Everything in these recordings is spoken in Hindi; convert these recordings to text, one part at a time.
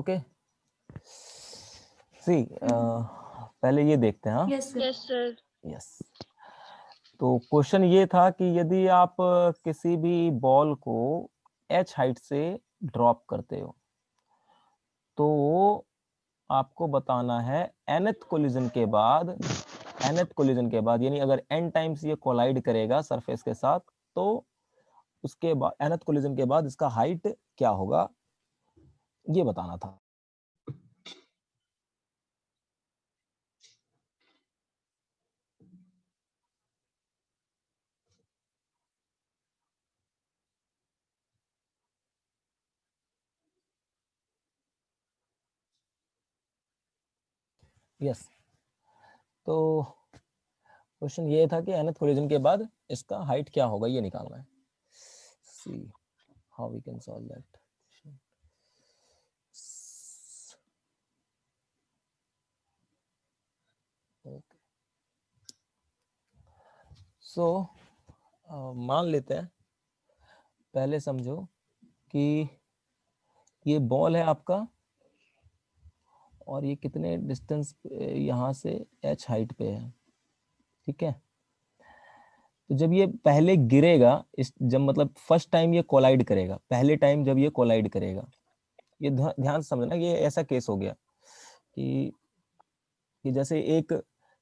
ओके सी पहले ये देखते हैं। Yes sir. यस, तो क्वेश्चन ये था कि यदि आप किसी भी बॉल को h हाइट से ड्रॉप करते हो तो आपको बताना है nth कोलिजन के बाद, यानी अगर n टाइम्स ये कोलाइड करेगा सरफेस के साथ तो उसके बाद nth कोलिजन के बाद इसका हाइट क्या होगा, ये बताना था। यस, तो क्वेश्चन ये था कि nth कोलिजन के बाद इसका हाइट क्या होगा, ये निकालना है। See how we can solve that. Okay, so मान लेते हैं, पहले समझो कि ये बॉल है आपका और ये कितने डिस्टेंस यहाँ से h हाइट पे है, ठीक है। तो जब ये पहले गिरेगा, इस जब मतलब फर्स्ट टाइम ये कोलाइड करेगा, पहले टाइम जब ये कोलाइड करेगा, ये ध्यान से समझना, ये ऐसा केस हो गया कि जैसे एक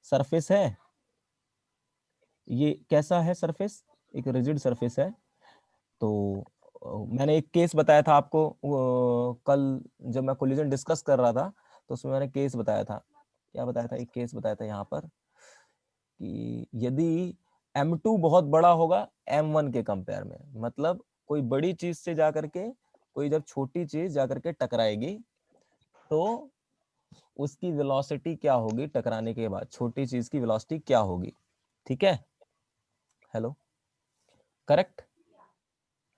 सरफेस है, ये कैसा है सरफेस, एक रिजिड सरफेस है। तो मैंने एक केस बताया था आपको कल जब मैं कोलिजन डिस्कस कर रहा था, तो उसमें मैंने केस बताया था, क्या बताया था, एक केस बताया था यहाँ पर कि यदि M2 बहुत बड़ा होगा M1 के कंपेयर में, मतलब कोई बड़ी चीज से जाकर के कोई जब छोटी चीज जाकर के टकराएगी तो उसकी वेलोसिटी क्या होगी, टकराने के बाद छोटी चीज की वेलोसिटी क्या होगी, ठीक है। Hello, correct,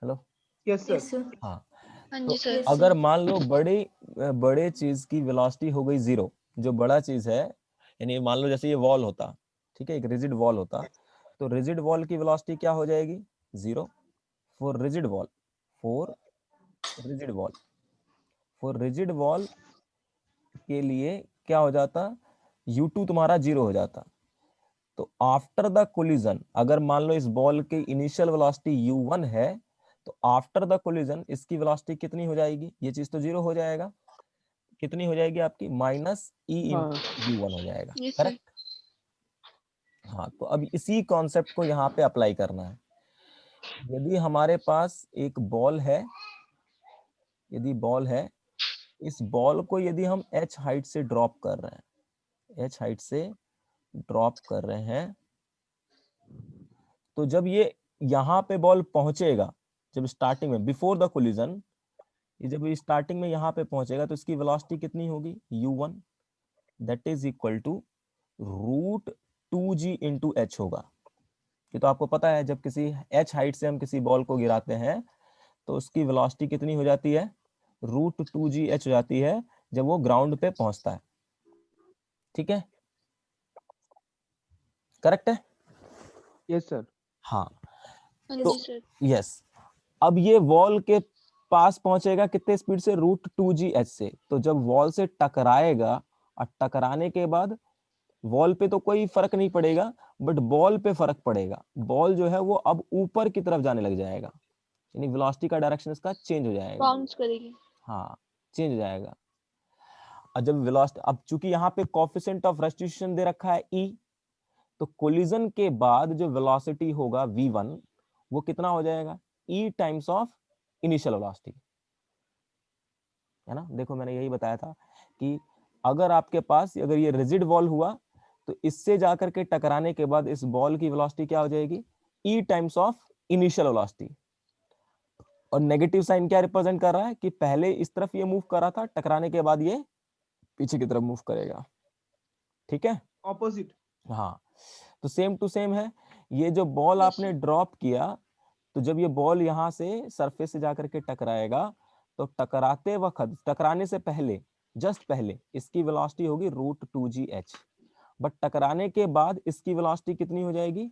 hello, yes sir. हाँ। हाँ तो जी सर। अगर मान लो बड़े चीज की वेलोसिटी हो गई 0, जो बड़ा चीज है, यानी मान लो जैसे ये वॉल होता, ठीक है, एक रिजिड वॉल होता, तो रिजिड वॉल की वेलोसिटी क्या हो जाएगी 0 for rigid wall, for rigid wall, for rigid wall के लिए क्या हो जाता, u2 तुम्हारा 0 हो जाता। तो आफ्टर द कोलिजन, अगर मान लो इस बॉल की इनिशियल वेलोसिटी u1 है, तो आफ्टर द कोलिजन इसकी वेलोसिटी कितनी हो जाएगी, ये चीज तो 0 हो जाएगा, कितनी हो जाएगी आपकी माइनस e इंटू u1 हो जाएगा, यस सर। करेक्ट। हाँ, तो अब इसी कॉन्सेप्ट को यहाँ पे अप्लाई करना है। यदि हमारे पास एक बॉल है, यदि बॉल है, इस बॉल को यदि हम h हाइट से ड्रॉप कर रहे हैं, h हाइट से ड्रॉप कर रहे हैं, तो जब ये यहाँ पे बॉल पहुंचेगा, जब स्टार्टिंग में बिफोर द कोलिजन, ये जब स्टार्टिंग में यहाँ पे पहुंचेगा तो इसकी वेलोसिटी कितनी होगी u1, that is equal to √2g into H होगा। ये तो आपको पता है, जब किसी h हाइट से हम किसी बॉल को गिराते हैं तो उसकी वेलोसिटी कितनी हो जाती है, √2gh हो जाती है जब वो ग्राउंड पे पहुंचता है, ठीक है, करेक्ट है। Yes sir. हाँ, हाँ तो जी सर। यस, अब ये वॉल के पास पहुंचेगा कितने स्पीड से, √2gh से। तो जब वॉल से टकराएगा और टकराने के बाद वॉल पे तो कोई फर्क नहीं पड़ेगा, बट बॉल पे फर्क पड़ेगा। बॉल जो है वो अब ऊपर की तरफ जाने लग जाएगा, यानी वेलोसिटी का डायरेक्शन इसका चेंज हो जाएगा। बाउंस करेगी। हाँ, चेंज हो जाएगा। और जब वेलोसिटी, अब चूंकि यहाँ पे कोफिशिएंट ऑफ रेस्टिट्यूशन दे रखा है e, तो कोलिजन के बाद जो वेलोसिटी होगा v1 वो कितना हो जाएगा, e times of initial velocity, है ना। देखो मैंने यही बताया था कि अगर आपके पास, अगर ये रिजिड वॉल हुआ तो इससे जाकर के टकराने के बाद इस बॉल की वेलोसिटी क्या हो जाएगी, e times of initial velocity. और नेगेटिव साइन क्या रिप्रेजेंट कर रहा है कि पहले इस तरफ ये मूव कर रहा था, टकराने के बाद ये पीछे की तरफ मूव करेगा, ठीक है। ऑपोजिट। हाँ, तो सेम टू सेम है, ये जो बॉल यस आपने सर। ड्रॉप किया, तो जब ये बॉल यहाँ से सरफेस से जाकर के टकराएगा, तो टकराते वक्त, टकराने से पहले, जस्ट पहले इसकी वेलोसिटी होगी √2gh, बट टकराने के बाद इसकी वेलोसिटी कितनी हो जाएगी,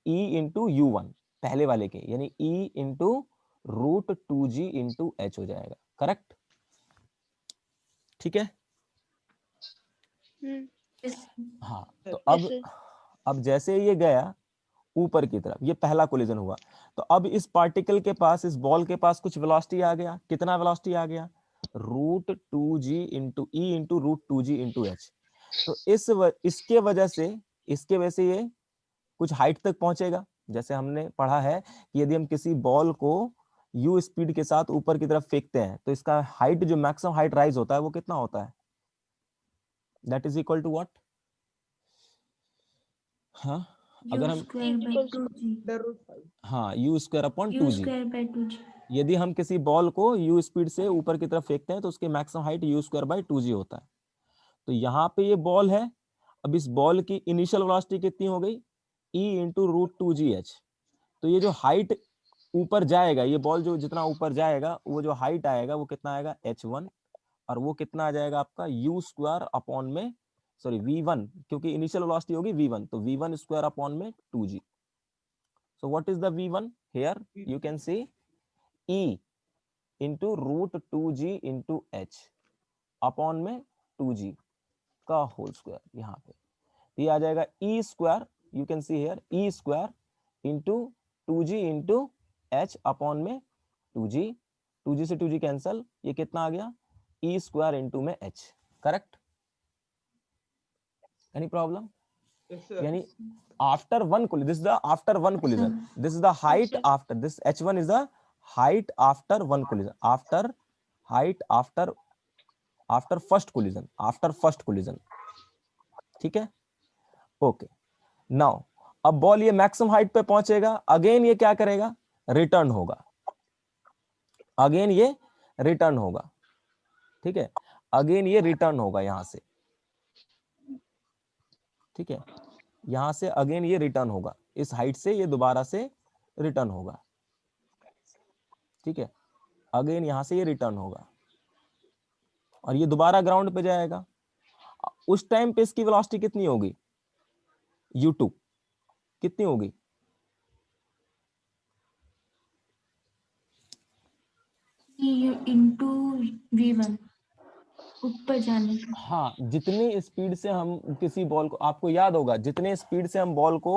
e इंटू u1, पहले वाले के, यानी e into √2g into h हो जाएगा, करेक्ट। ठीक है। Yes. हाँ, Yes, तो Yes, sir. अब जैसे ये गया ऊपर की तरफ, ये पहला कोलिजन हुआ, तो अब इस पार्टिकल के पास, इस बॉल के पास कुछ वेलोसिटी आ गया। कितना वेलोसिटी आ गया? √2g into E into √2g into H. तो इसके वजह से ये कुछ हाइट तक पहुंचेगा। जैसे हमने पढ़ा है कि यदि हम किसी बॉल को u स्पीड के साथ ऊपर की तरफ फेंकते हैं तो इसका हाइट, जो मैक्सिमम हाइट राइज होता है, वो कितना होता है? That is equal to what? हाँ, अगर U हम, square by equals 2G. √5. हाँ, u square upon U 2g। square by 2G. यदि हम किसी बॉल को u स्पीड से ऊपर की तरफ फेंकते हैं तो उसकी maximum height u square by 2g होता है। तो यहाँ पे ये बॉल है, अब इस बॉल की इनिशियल वेलोसिटी कितनी हो गई? e into √2gh। तो ये जो हाइट ऊपर जाएगा, ये बॉल जो जितना ऊपर जाएगा, वो जो हाइट आएगा वो कितना आएगा? h1। और वो कितना आ जाएगा आपका? u स्क्वायर अपॉन में, सॉरी v1, क्योंकि इनिशियल वेलोसिटी होगी v1, तो v1 स्क्वायर अपॉन में 2g। So what is the v1 here? You can C e into √2g into h upon में 2g का होल स्क्वायर। यहाँ पे ये आ जाएगा e square, you can see here e square into 2g into h upon में 2g। 2g से 2g कैंसल, ये कितना आ गया? e स्क्वायर इंटू में h। Correct? Any problem? Yes, sir. यानी after one collision, this is the after one collision, this is the height sir. after this, h1 is the height after one collision, after height after first collision, after first collision। ठीक है, ओके। नाउ अब बॉल ये मैक्सिमम हाइट पे पहुंचेगा, अगेन ये क्या करेगा? रिटर्न होगा, अगेन ये रिटर्न होगा। ठीक है, अगेन ये रिटर्न होगा यहां से। ठीक है, यहां से अगेन ये रिटर्न होगा, इस हाइट से ये दोबारा से रिटर्न होगा। ठीक है, अगेन यहां से ये रिटर्न होगा और ये दोबारा ग्राउंड पे जाएगा। उस टाइम पे इसकी वेलोसिटी कितनी होगी? u2 कितनी होगी? EU into V1. ऊपर जाने का। हाँ, जितनी स्पीड से हम किसी बॉल को, आपको याद होगा, जितने स्पीड से हम बॉल को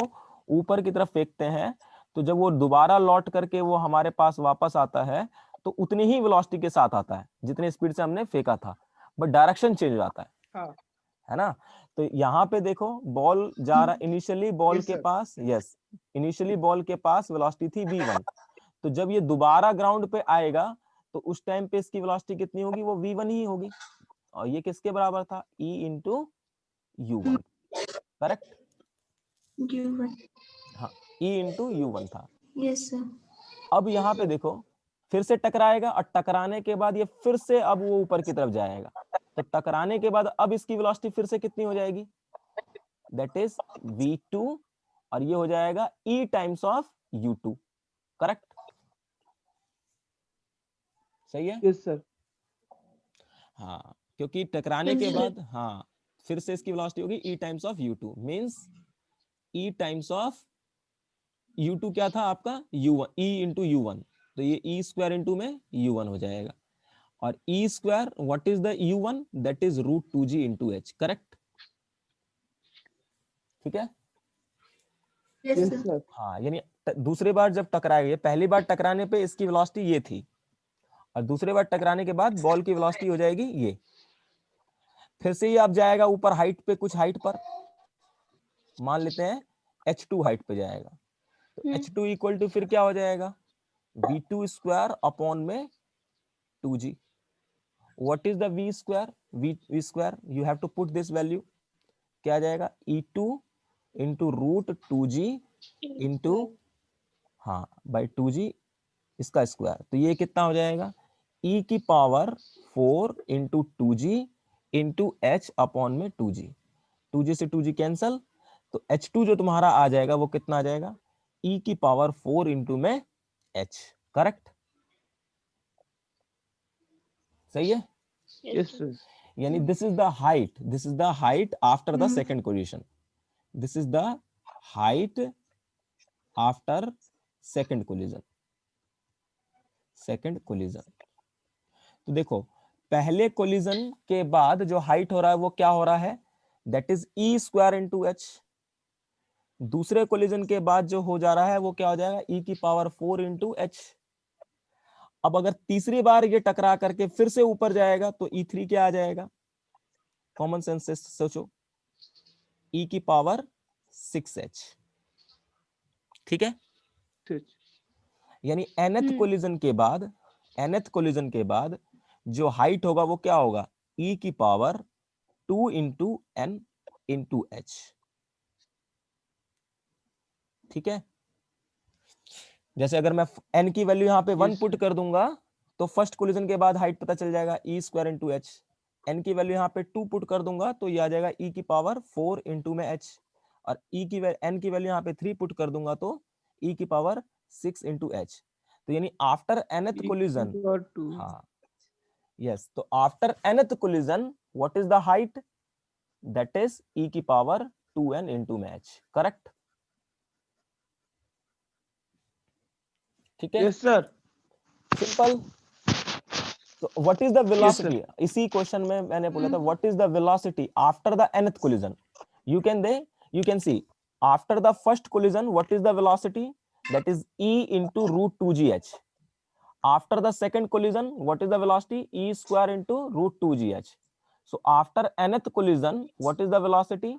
ऊपर की तरफ फेंकते हैं, तो जब वो दोबारा लौट करके वो हमारे पास वापस आता है तो उतनी ही वेलोसिटी के साथ आता है जितने स्पीड से हमने फेंका था, बट डायरेक्शन चेंज हो जाता है। हाँ, है ना? तो यहाँ पे देखो, बॉल जा रहा, इनिशियली बॉल Yes, के sir. पास, यस, इनिशियली बॉल के पास वेलोसिटी थी v1। तो जब ये दोबारा ग्राउंड पे आएगा तो उस टाइम पे इसकी वेलोसिटी कितनी होगी? वो v1 ही होगी। और ये किसके बराबर था? e into u1। Correct? U1. हाँ, e इंटू u1 था। Yes, sir. अब यहाँ पे देखो, फिर से टकराएगा और टकराने के बाद ये फिर से अब वो ऊपर की तरफ जाएगा। तो टकराने के बाद अब इसकी वेलोसिटी फिर से कितनी हो जाएगी? दैट इज v2, और ये हो जाएगा e times of u2। Correct? सही है? Yes, sir. हाँ, क्योंकि टकराने के Yes, sir. बाद, हाँ, फिर से इसकी वेलोसिटी होगी e times of u2, means e times of u2 क्या था आपका? u1, e इंटू u1, तो ये e स्क्वायर इंटू में u1 हो जाएगा। और e square, what is the u1? That is √2g into h। Correct? ठीक है? Yes, Yes, sir. sir. हाँ, यानी दूसरी बार जब टकराएगा, ये पहली बार टकराने पे इसकी वेलोसिटी ये थी, और दूसरी बार टकराने के बाद बॉल की वेलोसिटी हो जाएगी ये। फिर से ये अब जाएगा ऊपर हाइट पे, कुछ हाइट पर, मान लेते हैं h2 हाइट पे जाएगा। तो h2 इक्वल टू फिर क्या हो जाएगा? v2 स्क्वायर अपॉन में 2g। What is the v square? v square, you have to put this value, क्या आ जाएगा? e2 इंटू √2g इंटू, हाँ, बाई 2g इसका स्क्वायर। तो ये कितना हो जाएगा? e की power 4 into 2g into h upon में 2g। 2g से 2g कैंसल, तो h2 जो तुम्हारा आ जाएगा वो कितना आ जाएगा? e की पावर 4 इंटू में h। करेक्ट? सही है? Yes, sir. यानी this is the height, this is the height after the second collision, this is the height after second collision, second collision. तो देखो, पहले कोलिजन के बाद जो हाइट हो रहा है वो क्या हो रहा है, that is E square into H. दूसरे कोलिजन के बाद जो हो जा रहा है वो क्या हो जाएगा, ई की पावर 4 इंटू एच। अब अगर तीसरी बार ये टकरा करके फिर से ऊपर जाएगा तो E3 क्या आ जाएगा, कॉमन सेंस से सोचो, ई की पावर 6h। ठीक है, ठीक। यानी nth कोलिजन के बाद, nth कोलिजन के बाद जो हाइट होगा वो क्या होगा, ई की power 2 into N into H. ठीक है, जैसे अगर मैं n की वैल्यू यहाँ पे 1 Yes, पुट sir. कर दूंगा तो फर्स्ट कोलिजन के बाद हाइट पता चल जाएगा, E square into H. n की वैल्यू यहाँ पे 2 पुट कर दूंगा तो ये आ जाएगा e की पावर 4 इंटू में h, और n की वैल्यू यहाँ पे 3 पुट कर दूंगा तो e की पावर 6 इंटू एच। तो यानी after nth collision, Equal to हाँ यस, तो after nth collision what is the height, that is e की पावर 2n इंटू में h। करेक्ट, ठीक है, yes, sir. सिंपल। तो what is the Yes, sir. Velocity, इसी क्वेश्चन में मैंने बोला था what is the velocity after the nth collision. You can C after the first collision what is the velocity, that is e into root 2gh। after the second collision what is the velocity, e square into root 2gh। so after nth collision what is the velocity,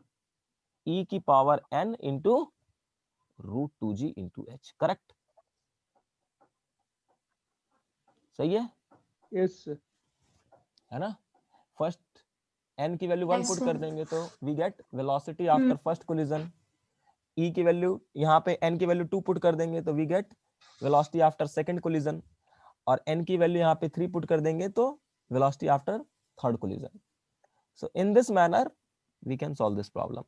e की power n into root 2g into h। Correct, सही है, Yes, sir. है ना। फर्स्ट n की वैल्यू 1 Yes, पुट sir. कर देंगे तो we get velocity after first collision. e की वैल्यू यहाँ पे n की वैल्यू 2 पुट कर देंगे तो we get velocity after second collision, और n की वैल्यू यहाँ पे 3 पुट कर देंगे तो velocity after third collision. So in this manner we can solve this problem.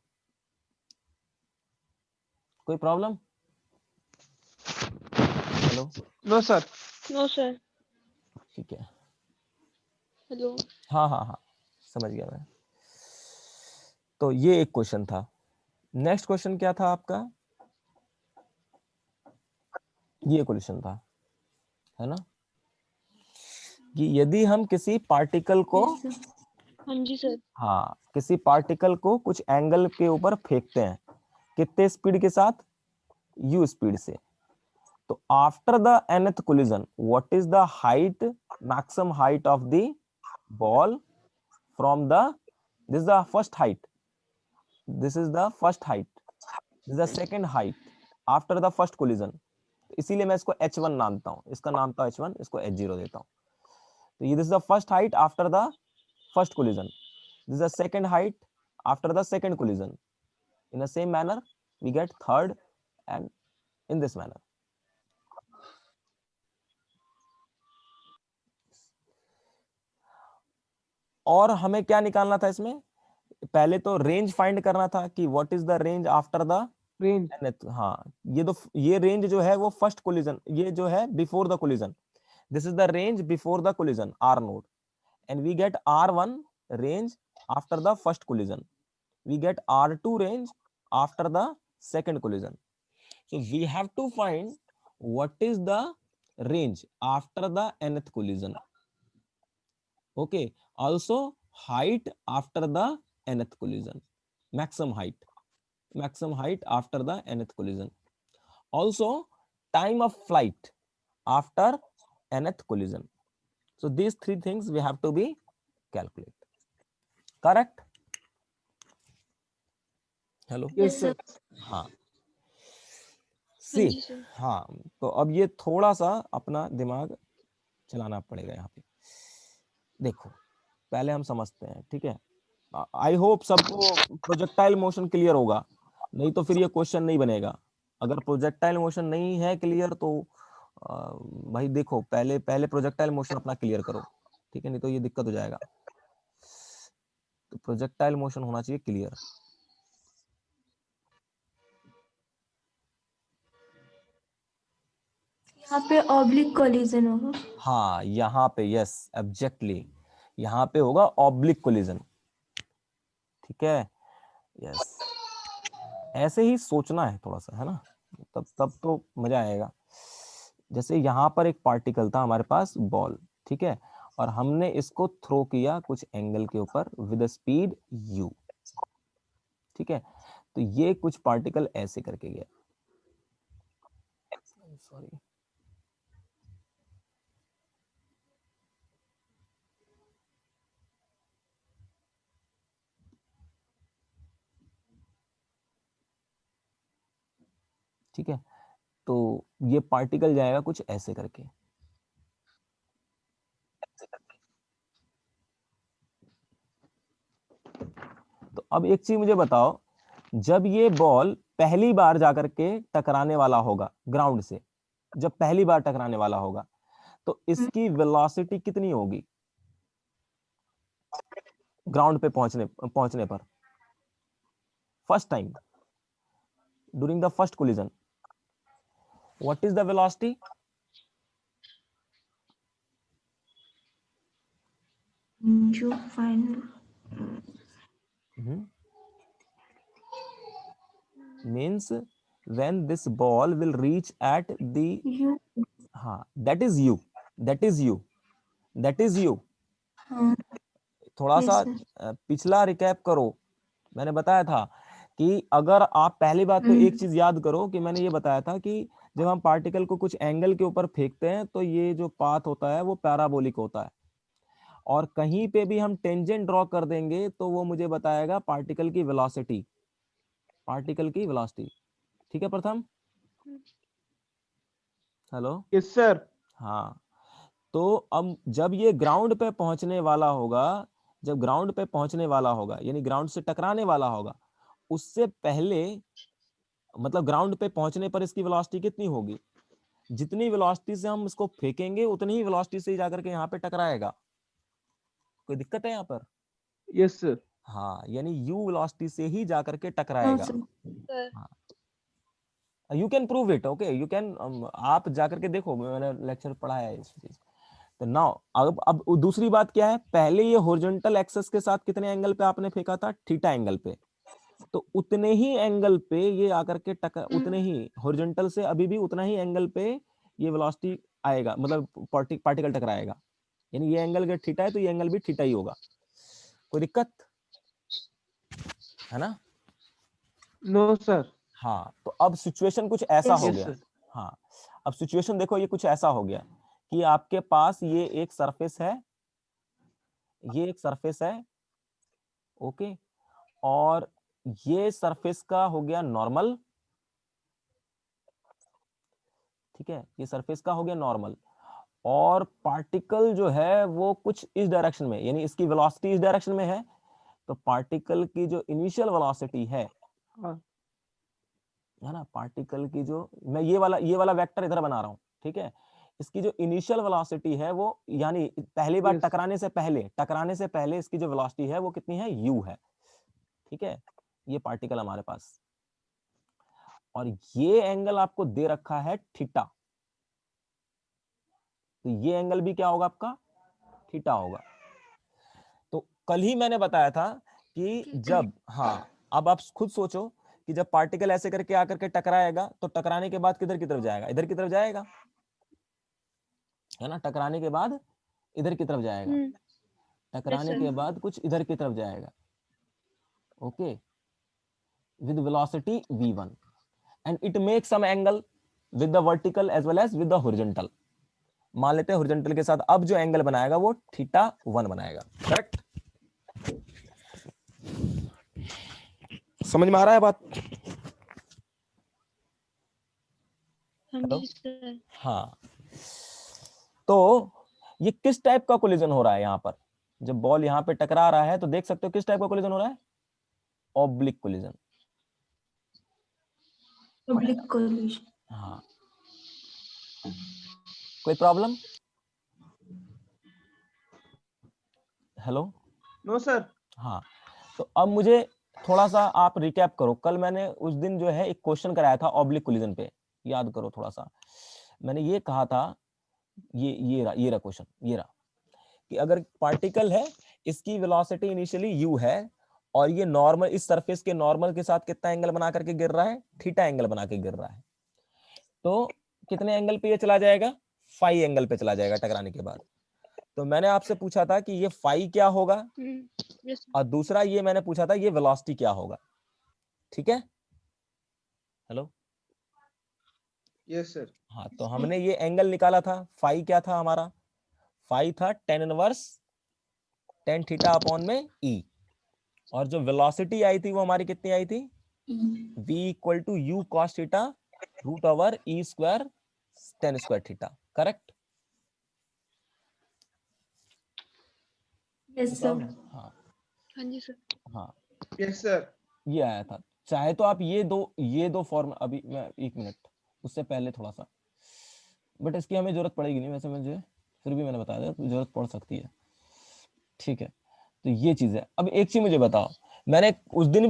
कोई problem? Hello, No, sir. No sir. ठीक है, हेलो। हाँ हाँ हाँ समझ गया मैं। तो ये एक क्वेश्चन था। नेक्स्ट क्वेश्चन क्या था आपका, ये क्वेश्चन था, है ना, कि यदि हम किसी पार्टिकल को, Yes, sir. हाँ जी सर। हाँ किसी पार्टिकल को कुछ एंगल के ऊपर फेंकते हैं, कितने स्पीड के साथ, u स्पीड से, तो after the nth collision what is the height, maximum height of the ball from the, this is the first height, this is the first height, this is the second height after the first collision. इसीलिए मैं इसको h1 नाम देता हूं, इसका नाम था h1, इसको h0 देता हूं। तो ये this is the first height after the first collision, this is the second height after the second collision, in the same manner we get third and in this manner। और हमें क्या निकालना था इसमें, पहले तो रेंज फाइंड करना था कि what is the range after the Range. nth। हाँ ये रेंज जो है वो फर्स्ट कोलिजन, ये जो है before the collision, this is the range before the collision r note, and we get r1 range after the first collision, we get r2 range after the second collision। so we have to find what is the range after the nth collision, okay, also height after the nth collision, maximum height after the nth collision, also time of flight after nth collision। so these three things we have to be calculate। correct, hello, Yes, Yes, sir. sir. हाँ हाँ सी, जी सर। हाँ तो अब ये थोड़ा सा अपना दिमाग चलाना पड़ेगा यहाँ पे। देखो पहले हम समझते हैं, ठीक है, आई होप सबको प्रोजेक्टाइल मोशन क्लियर होगा, नहीं तो फिर ये क्वेश्चन नहीं बनेगा। अगर प्रोजेक्टाइल मोशन नहीं है क्लियर तो भाई देखो पहले प्रोजेक्टाइल मोशन अपना क्लियर करो, ठीक है, नहीं तो ये दिक्कत हो जाएगा। तो प्रोजेक्टाइल मोशन होना चाहिए क्लियर। यहाँ पे ऑब्लिक कोलिजन होगा। हाँ यहाँ पे यस एब्जेक्टली, यहाँ पे होगा ऑब्लिक कोलिजन, ठीक है, यस ऐसे ही सोचना है थोड़ा सा, है ना, तब तो मजा आएगा। जैसे यहाँ पर एक पार्टिकल था हमारे पास बॉल, ठीक है, और हमने इसको थ्रो किया कुछ एंगल के ऊपर विद स्पीड u। ठीक है, तो ये कुछ पार्टिकल ऐसे करके गया, सॉरी ठीक है, तो ये पार्टिकल जाएगा कुछ ऐसे करके। तो अब एक चीज मुझे बताओ, जब ये बॉल पहली बार जाकर के टकराने वाला होगा ग्राउंड से, जब पहली बार टकराने वाला होगा, तो इसकी वेलोसिटी कितनी होगी ग्राउंड पे पहुंचने पर, first time during the first collision, what is the velocity? You find means when this ball will reach at the you. हाँ that is you, that is you, that is you। हाँ, थोड़ा yes, सा sir. पिछला रिकैप करो, मैंने बताया था कि अगर आप पहली बात तो एक चीज याद करो कि मैंने ये बताया था कि जब हम पार्टिकल को कुछ एंगल के ऊपर फेंकते हैं तो ये जो पाथ होता है वो पैराबोलिक होता है, और कहीं पे भी हम टेंजेंट ड्रॉ कर देंगे तो वो मुझे बताएगा पार्टिकल की वेलोसिटी, पार्टिकल की वेलोसिटी। ठीक है प्रथम? हेलो? Yes sir. हाँ, तो अब जब ये ग्राउंड पे पहुंचने वाला होगा, जब ग्राउंड पे पहुंचने वाला होगा यानी ग्राउंड से टकराने वाला होगा, उससे पहले मतलब ग्राउंड पे पहुंचने पर इसकी वेलोसिटी कितनी होगी? जितनी वेलोसिटी से हम इसको फेंकेंगे उतनी ही वेलोसिटी से ही जाकर के यहाँ पे टकराएगा। कोई दिक्कत है यहाँ पर? Yes sir. हाँ, यानी u वेलोसिटी से ही जाकर के हाँ, टकराएगा। sir. Sir you can prove it, okay, you can, आप जाकर के देखो, मैंने लेक्चर पढ़ाया है इस चीज। तो नाउ अब दूसरी बात क्या है, पहले ये हॉरिजॉन्टल एक्सिस के साथ कितने एंगल पे आपने फेंका था? थीटा एंगल पे। तो उतने ही एंगल पे ये आकर के उतने ही हॉरिजॉन्टल से अभी भी उतना ही एंगल पे ये वेलोसिटी आएगा, मतलब पार्टिकल टकराएगा। यानी ये एंगल अगर थीटा है तो ये एंगल भी थीटा ही होगा। कोई दिक्कत है ना? No sir. हाँ, तो अब सिचुएशन कुछ ऐसा Yes, हो यस गया। सर। हाँ, अब सिचुएशन देखो, ये कुछ ऐसा हो गया कि आपके पास ये एक सरफेस है, ये एक सरफेस है, ओके, और ये सरफेस का हो गया नॉर्मल। ठीक है, ये सरफेस का हो गया नॉर्मल, और पार्टिकल जो है वो कुछ इस डायरेक्शन में, यानी इसकी वेलोसिटी इस डायरेक्शन में है, तो पार्टिकल की जो इनिशियल वेलोसिटी है ना, पार्टिकल की जो, मैं ये वाला वेक्टर इधर बना रहा हूं, ठीक है, इसकी जो इनिशियल वेलोसिटी है वो, यानी पहली बार Yes. टकराने से पहले इसकी जो वेलोसिटी है वो कितनी है? u है। ठीक है, ये पार्टिकल हमारे पास, और ये एंगल आपको दे रखा है थीटा, तो ये एंगल भी क्या होगा आपका? थीटा होगा। तो कल ही मैंने बताया था कि जब, हाँ, अब आप खुद सोचो कि जब पार्टिकल ऐसे करके आकर के टकराएगा तो टकराने के बाद किधर की तरफ जाएगा? इधर की तरफ जाएगा, है ना? टकराने के बाद इधर की तरफ जाएगा, टकराने sir. के बाद कुछ इधर की तरफ जाएगा, okay, with velocity v1, and it makes some angle with the vertical as well as with the horizontal. मान लेते हैं हॉरिजॉन्टल के साथ अब जो एंगल बनाएगा वो θ1 बनाएगा, करेक्ट? समझ में आ रहा है बात? हाँ हेलो? जी सर। हाँ, तो ये किस टाइप का कोलिजन हो रहा है यहाँ पर? जब बॉल यहाँ पे टकरा रहा है तो देख सकते हो किस टाइप का कोलिजन हो रहा है? Oblique collision. Oblique collision. हाँ, कोई प्रॉब्लम? हेलो? No sir. हाँ, तो अब मुझे थोड़ा सा आप रिकैप करो, कल मैंने उस दिन जो है एक क्वेश्चन कराया था ऑब्लिक कोलिजन पे, याद करो थोड़ा सा। मैंने ये कहा था, ये रहा क्वेश्चन, ये रहा कि अगर पार्टिकल है, इसकी वेलोसिटी इनिशियली u है, और ये नॉर्मल, इस सरफेस के नॉर्मल के साथ कितना एंगल बना करके गिर रहा है? थीटा एंगल बना के गिर रहा है, तो कितने एंगल पे ये चला जाएगा? फाई एंगल पे चला जाएगा टकराने के बाद। तो मैंने आपसे पूछा था कि ये फाई क्या होगा, यस और दूसरा ये मैंने पूछा था ये वेलोसिटी क्या होगा। ठीक है, हेलो, Yes, sir. हाँ, तो हमने ये एंगल निकाला था, फाई क्या था हमारा, फाई था tan inverse tan theta upon में ई, और जो वेलोसिटी आई थी वो हमारी कितनी आई थी, v equal to U cos theta root over E square tan square theta. Correct? Yes sir. हाँ हाँ जी सर। हाँ, Yes, sir. ये आया था। चाहे तो आप ये दो फॉर्म, अभी मैं 1 मिनट उससे पहले थोड़ा सा, बट इसकी हमें जरूरत पड़ेगी नहीं वैसे, मुझे फिर भी मैंने बताया था जरूरत पड़ सकती है। ठीक है, तो ये चीज है। अब एक चीज मुझे बताओ, मैंने उस दिन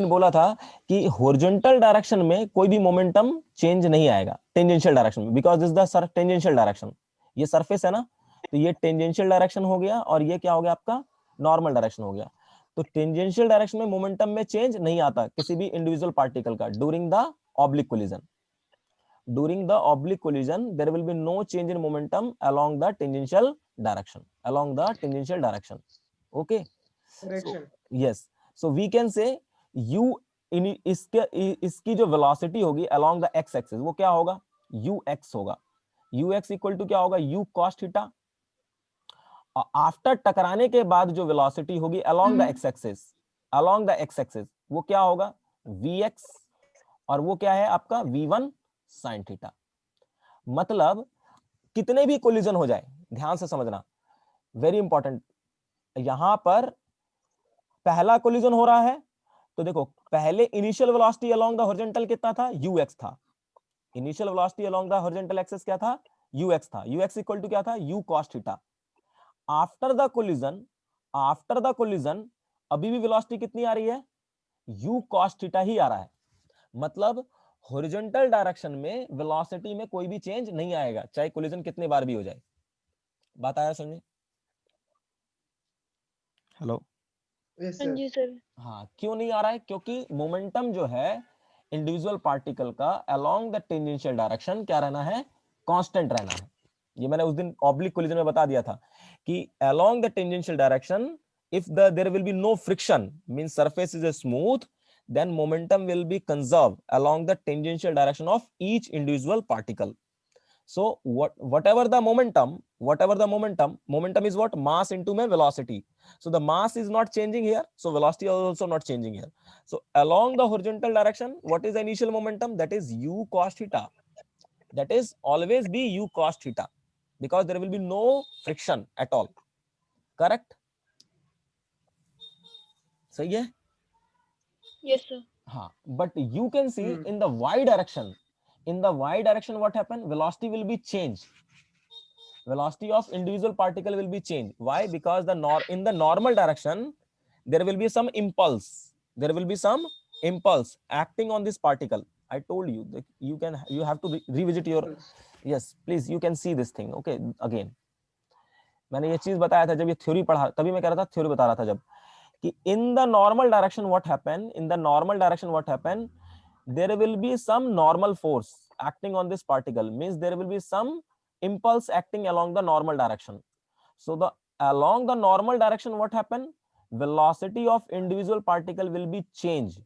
बोला था कि हॉरिजॉन्टल डायरेक्शन में कोई भी मोमेंटम चेंज नहीं आएगा टेंजेंशियल डायरेक्शन में, because this the tangential direction, ये सरफेस है ना, तो ये टेंजेंशियल डायरेक्शन हो गया, और ये क्या हो गया आपका, नॉर्मल डायरेक्शन हो गया। तो टेंजेंशियल डायरेक्शन में मोमेंटम में चेंज नहीं आता किसी भी इंडिविजुअल पार्टिकल का during the oblique collision. During the oblique collision there will be no change in momentum along the tangential direction. Okay, so Correction. yes, so we can say u in इसकी जो velocity होगी along the x axis वो क्या होगा, ux होगा। ux इक्वल टू क्या होगा, u cos थीटा। आफ्टर टकराने के बाद जो वेलोसिटी होगी along the x axis वो क्या होगा, vx, और वो क्या है आपका v1 sin थीटा। मतलब कितने भी कोलिजन हो जाए, ध्यान से समझना, वेरी इंपॉर्टेंट, यहां पर पहला कोलिजन हो रहा है तो देखो पहले initial velocity along the horizontal कितना था, ux था। Initial velocity along the horizontal axis क्या था, ux था। ux इक्वल टू क्या था, u cos theta. After the collision अभी भी वेलोसिटी कितनी आ रही है, u cos थीटा ही आ रहा है। मतलब हॉरिजॉन्टल डायरेक्शन में वेलोसिटी में कोई भी चेंज नहीं आएगा, चाहे कोलिजन कितने बार भी हो जाए। बात आया समझे? हेलो, Yes, हाँ sir. जी सर। हाँ, क्यों नहीं आ रहा है, क्योंकि मोमेंटम जो है इंडिविजुअल पार्टिकल का अलोंग द टेंजेंशियल डायरेक्शन क्या रहना है, कांस्टेंट रहना है। ये मैंने उस दिन ऑब्लिक कोलिजन में बता दिया था कि along the tangential direction if there will be no friction, means surface is a smooth, then momentum will be conserved along the tangential direction of each individual particle. So whatever the momentum is what, mass into my velocity. So the mass is not changing here, so velocity is also not changing here. So along the horizontal direction, what is the initial momentum, that is u cos theta, that is always be u cos theta, because there will be no friction at all. Correct? सही है? Yes sir. हाँ, but you can see in the y direction, what happen, velocity will be changed, velocity of individual particle will be changed. Why? Because in the normal direction there will be some impulse, acting on this particle. I told you that you have to revisit your, yes please, you can see this thing, okay, again. मैंने ये चीज बताया था जब ये थ्योरी पढ़ा, तभी मैं कह रहा था, थ्योरी बता रहा था जब, कि in the normal direction what happen, there will be some normal force acting on this particle, means there will be some impulse acting along the normal direction. So along the normal direction what happen, velocity of individual particle will be changed,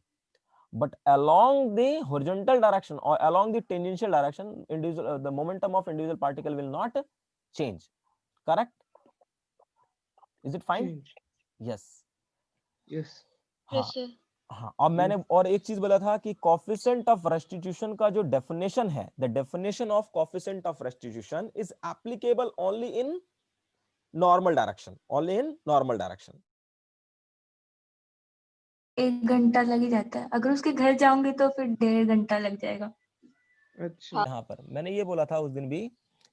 but along the horizontal direction or along the tangential direction, the momentum of individual particle will not change. Correct? Is it fine? Change. Yes. Yes. हाँ यस सर। हाँ, अब मैंने और एक चीज बोला था कि कोफिशिएंट ऑफ रेस्टिट्यूशन का जो डेफिनेशन है, the definition of coefficient of restitution is applicable only in normal direction, 1 घंटा लग ही जाता है, अगर उसके घर जाऊंगी तो फिर 1.5 घंटा लग जाएगा। अच्छा. यहाँ पर मैंने ये बोला था उस दिन भी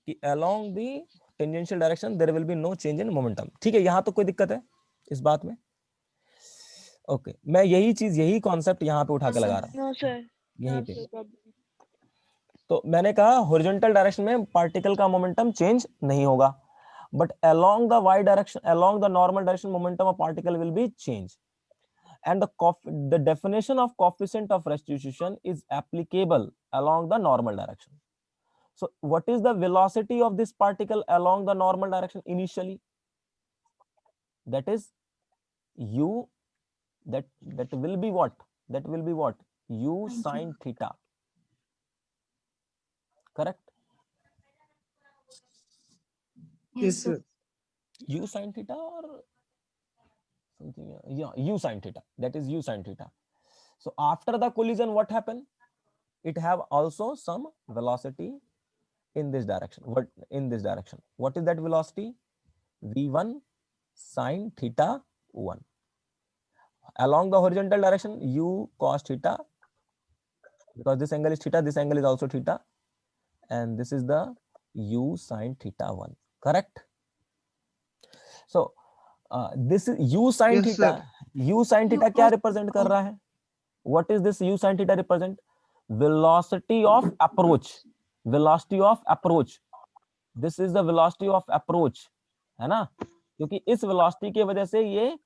कि along the tangential direction there will be no change in momentum. ठीक है, यहाँ तो कोई दिक्कत है इस बात में? ओके, मैं यही कॉन्सेप्ट यहाँ पे उठा के लगा रहा हूँ, नो सर। यहीं पे। तो मैंने कहा हॉरिजॉन्टल डायरेक्शन में पार्टिकल का मोमेंटम चेंज नहीं होगा, but along the Y direction, along the normal direction, momentum of particle will be change, and the definition of coefficient of restitution is applicable along the normal direction. So what is the velocity of this particle along the normal direction initially? That is u, that will be what? That will be what? U Thank you. sin theta. Correct? Yes, sir. U sin theta or something? Yeah, u sin theta. That is u sin theta. So after the collision, what happened? It have also some velocity in this direction. What in this direction? What is that velocity? v1 sin theta 1. Along the horizontal direction, u cos theta, because this angle is theta, this angle is also theta, and this is the u sin theta 1. Correct? So this is u sin Yes, theta. sir. U sin theta U क्या cos represent कर theta. रहा है? What is this u sin theta represent? Velocity of approach. Velocity of approach. This is the velocity of approach, है ना? क्योंकि इस velocity की वजह से ये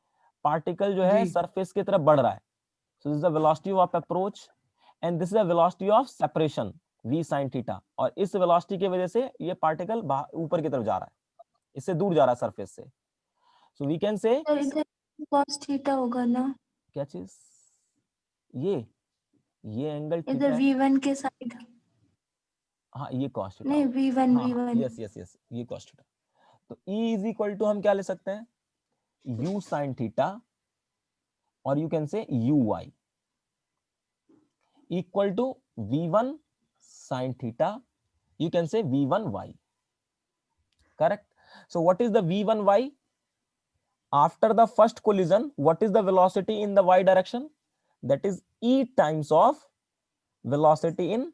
पार्टिकल जो है जी। सरफेस की तरफ बढ़ रहा है. So this is the velocity of approach and this is the velocity of separation v sin theta. और इस velocity की वजह से ये पार्टिकल ऊपर की तरफ जा रहा है, इससे दूर जा रहा है सरफेस से. So we can say sir इधर cos थीटा होगा ना, क्या चीज? ये एंगल इधर थीटा है. V1 के साइड. हाँ, ये cos थीटा. नहीं V1 हाँ, V1. यस यस यस, ये cos थीटा. तो E इज इक्वल टू हम क्या ले सकते हैं? U sin थीटा, और यू कैन से UI equal to V1 sin theta. You can say V1Y. Correct? So what is the V1Y? After the first collision, what is the velocity in the Y direction? That is E times of velocity in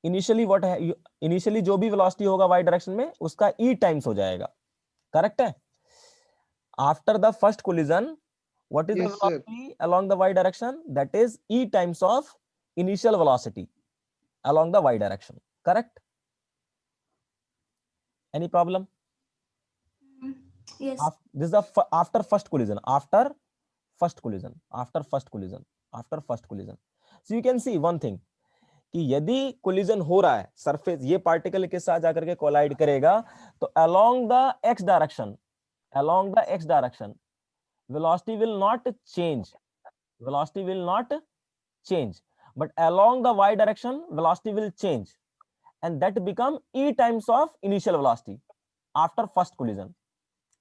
initially what है, initially जो भी velocity होगा Y direction में उसका E times हो जाएगा. Correct है? After the first collision, what is the Yes, sir. velocity along the Y direction? That is E times of initial velocity along the Y direction. Correct? Any problem? Yes. This is the after first collision. After first collision. After first collision. After first collision. So you can see one thing कि यदि कोलिजन हो रहा है, सरफेस ये पार्टिकल के साथ जाकर के कोलाइड करेगा, तो along the x direction, along the x direction, velocity will not change. Velocity will not change. But along the y direction, velocity will change. And that become e times of initial velocity after first collision.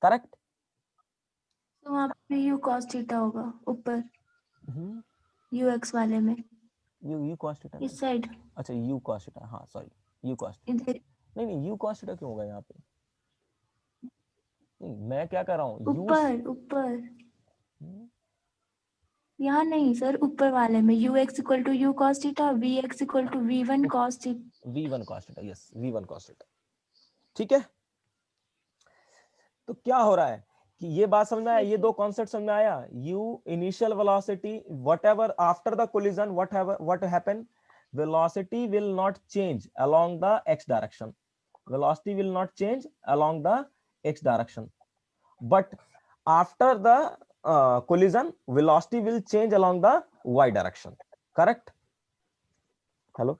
Correct? तो वहाँ पे U cos थीटा होगा ऊपर UX वाले में, u cos theta. इस साइड. अच्छा u cos theta. हाँ सॉरी, u cos theta. इधर नहीं u cos theta क्यों होगा यहाँ पे? नहीं, मैं क्या कर रहा हूँ? ऊपर यहाँ नहीं सर, ऊपर वाले में UX equal to U cos theta, VX equal to V1 cos theta. v1 cos theta. Yes, v1 cos theta. ठीक है? तो क्या हो रहा है कि ये बात समझ में आया, ये दो कॉन्सेप्ट समझ में आया. u initial velocity whatever after the collision what happen, velocity will not change along the x direction. Velocity will not change along the x direction, but after the collision velocity will change along the y direction. Correct? Hello?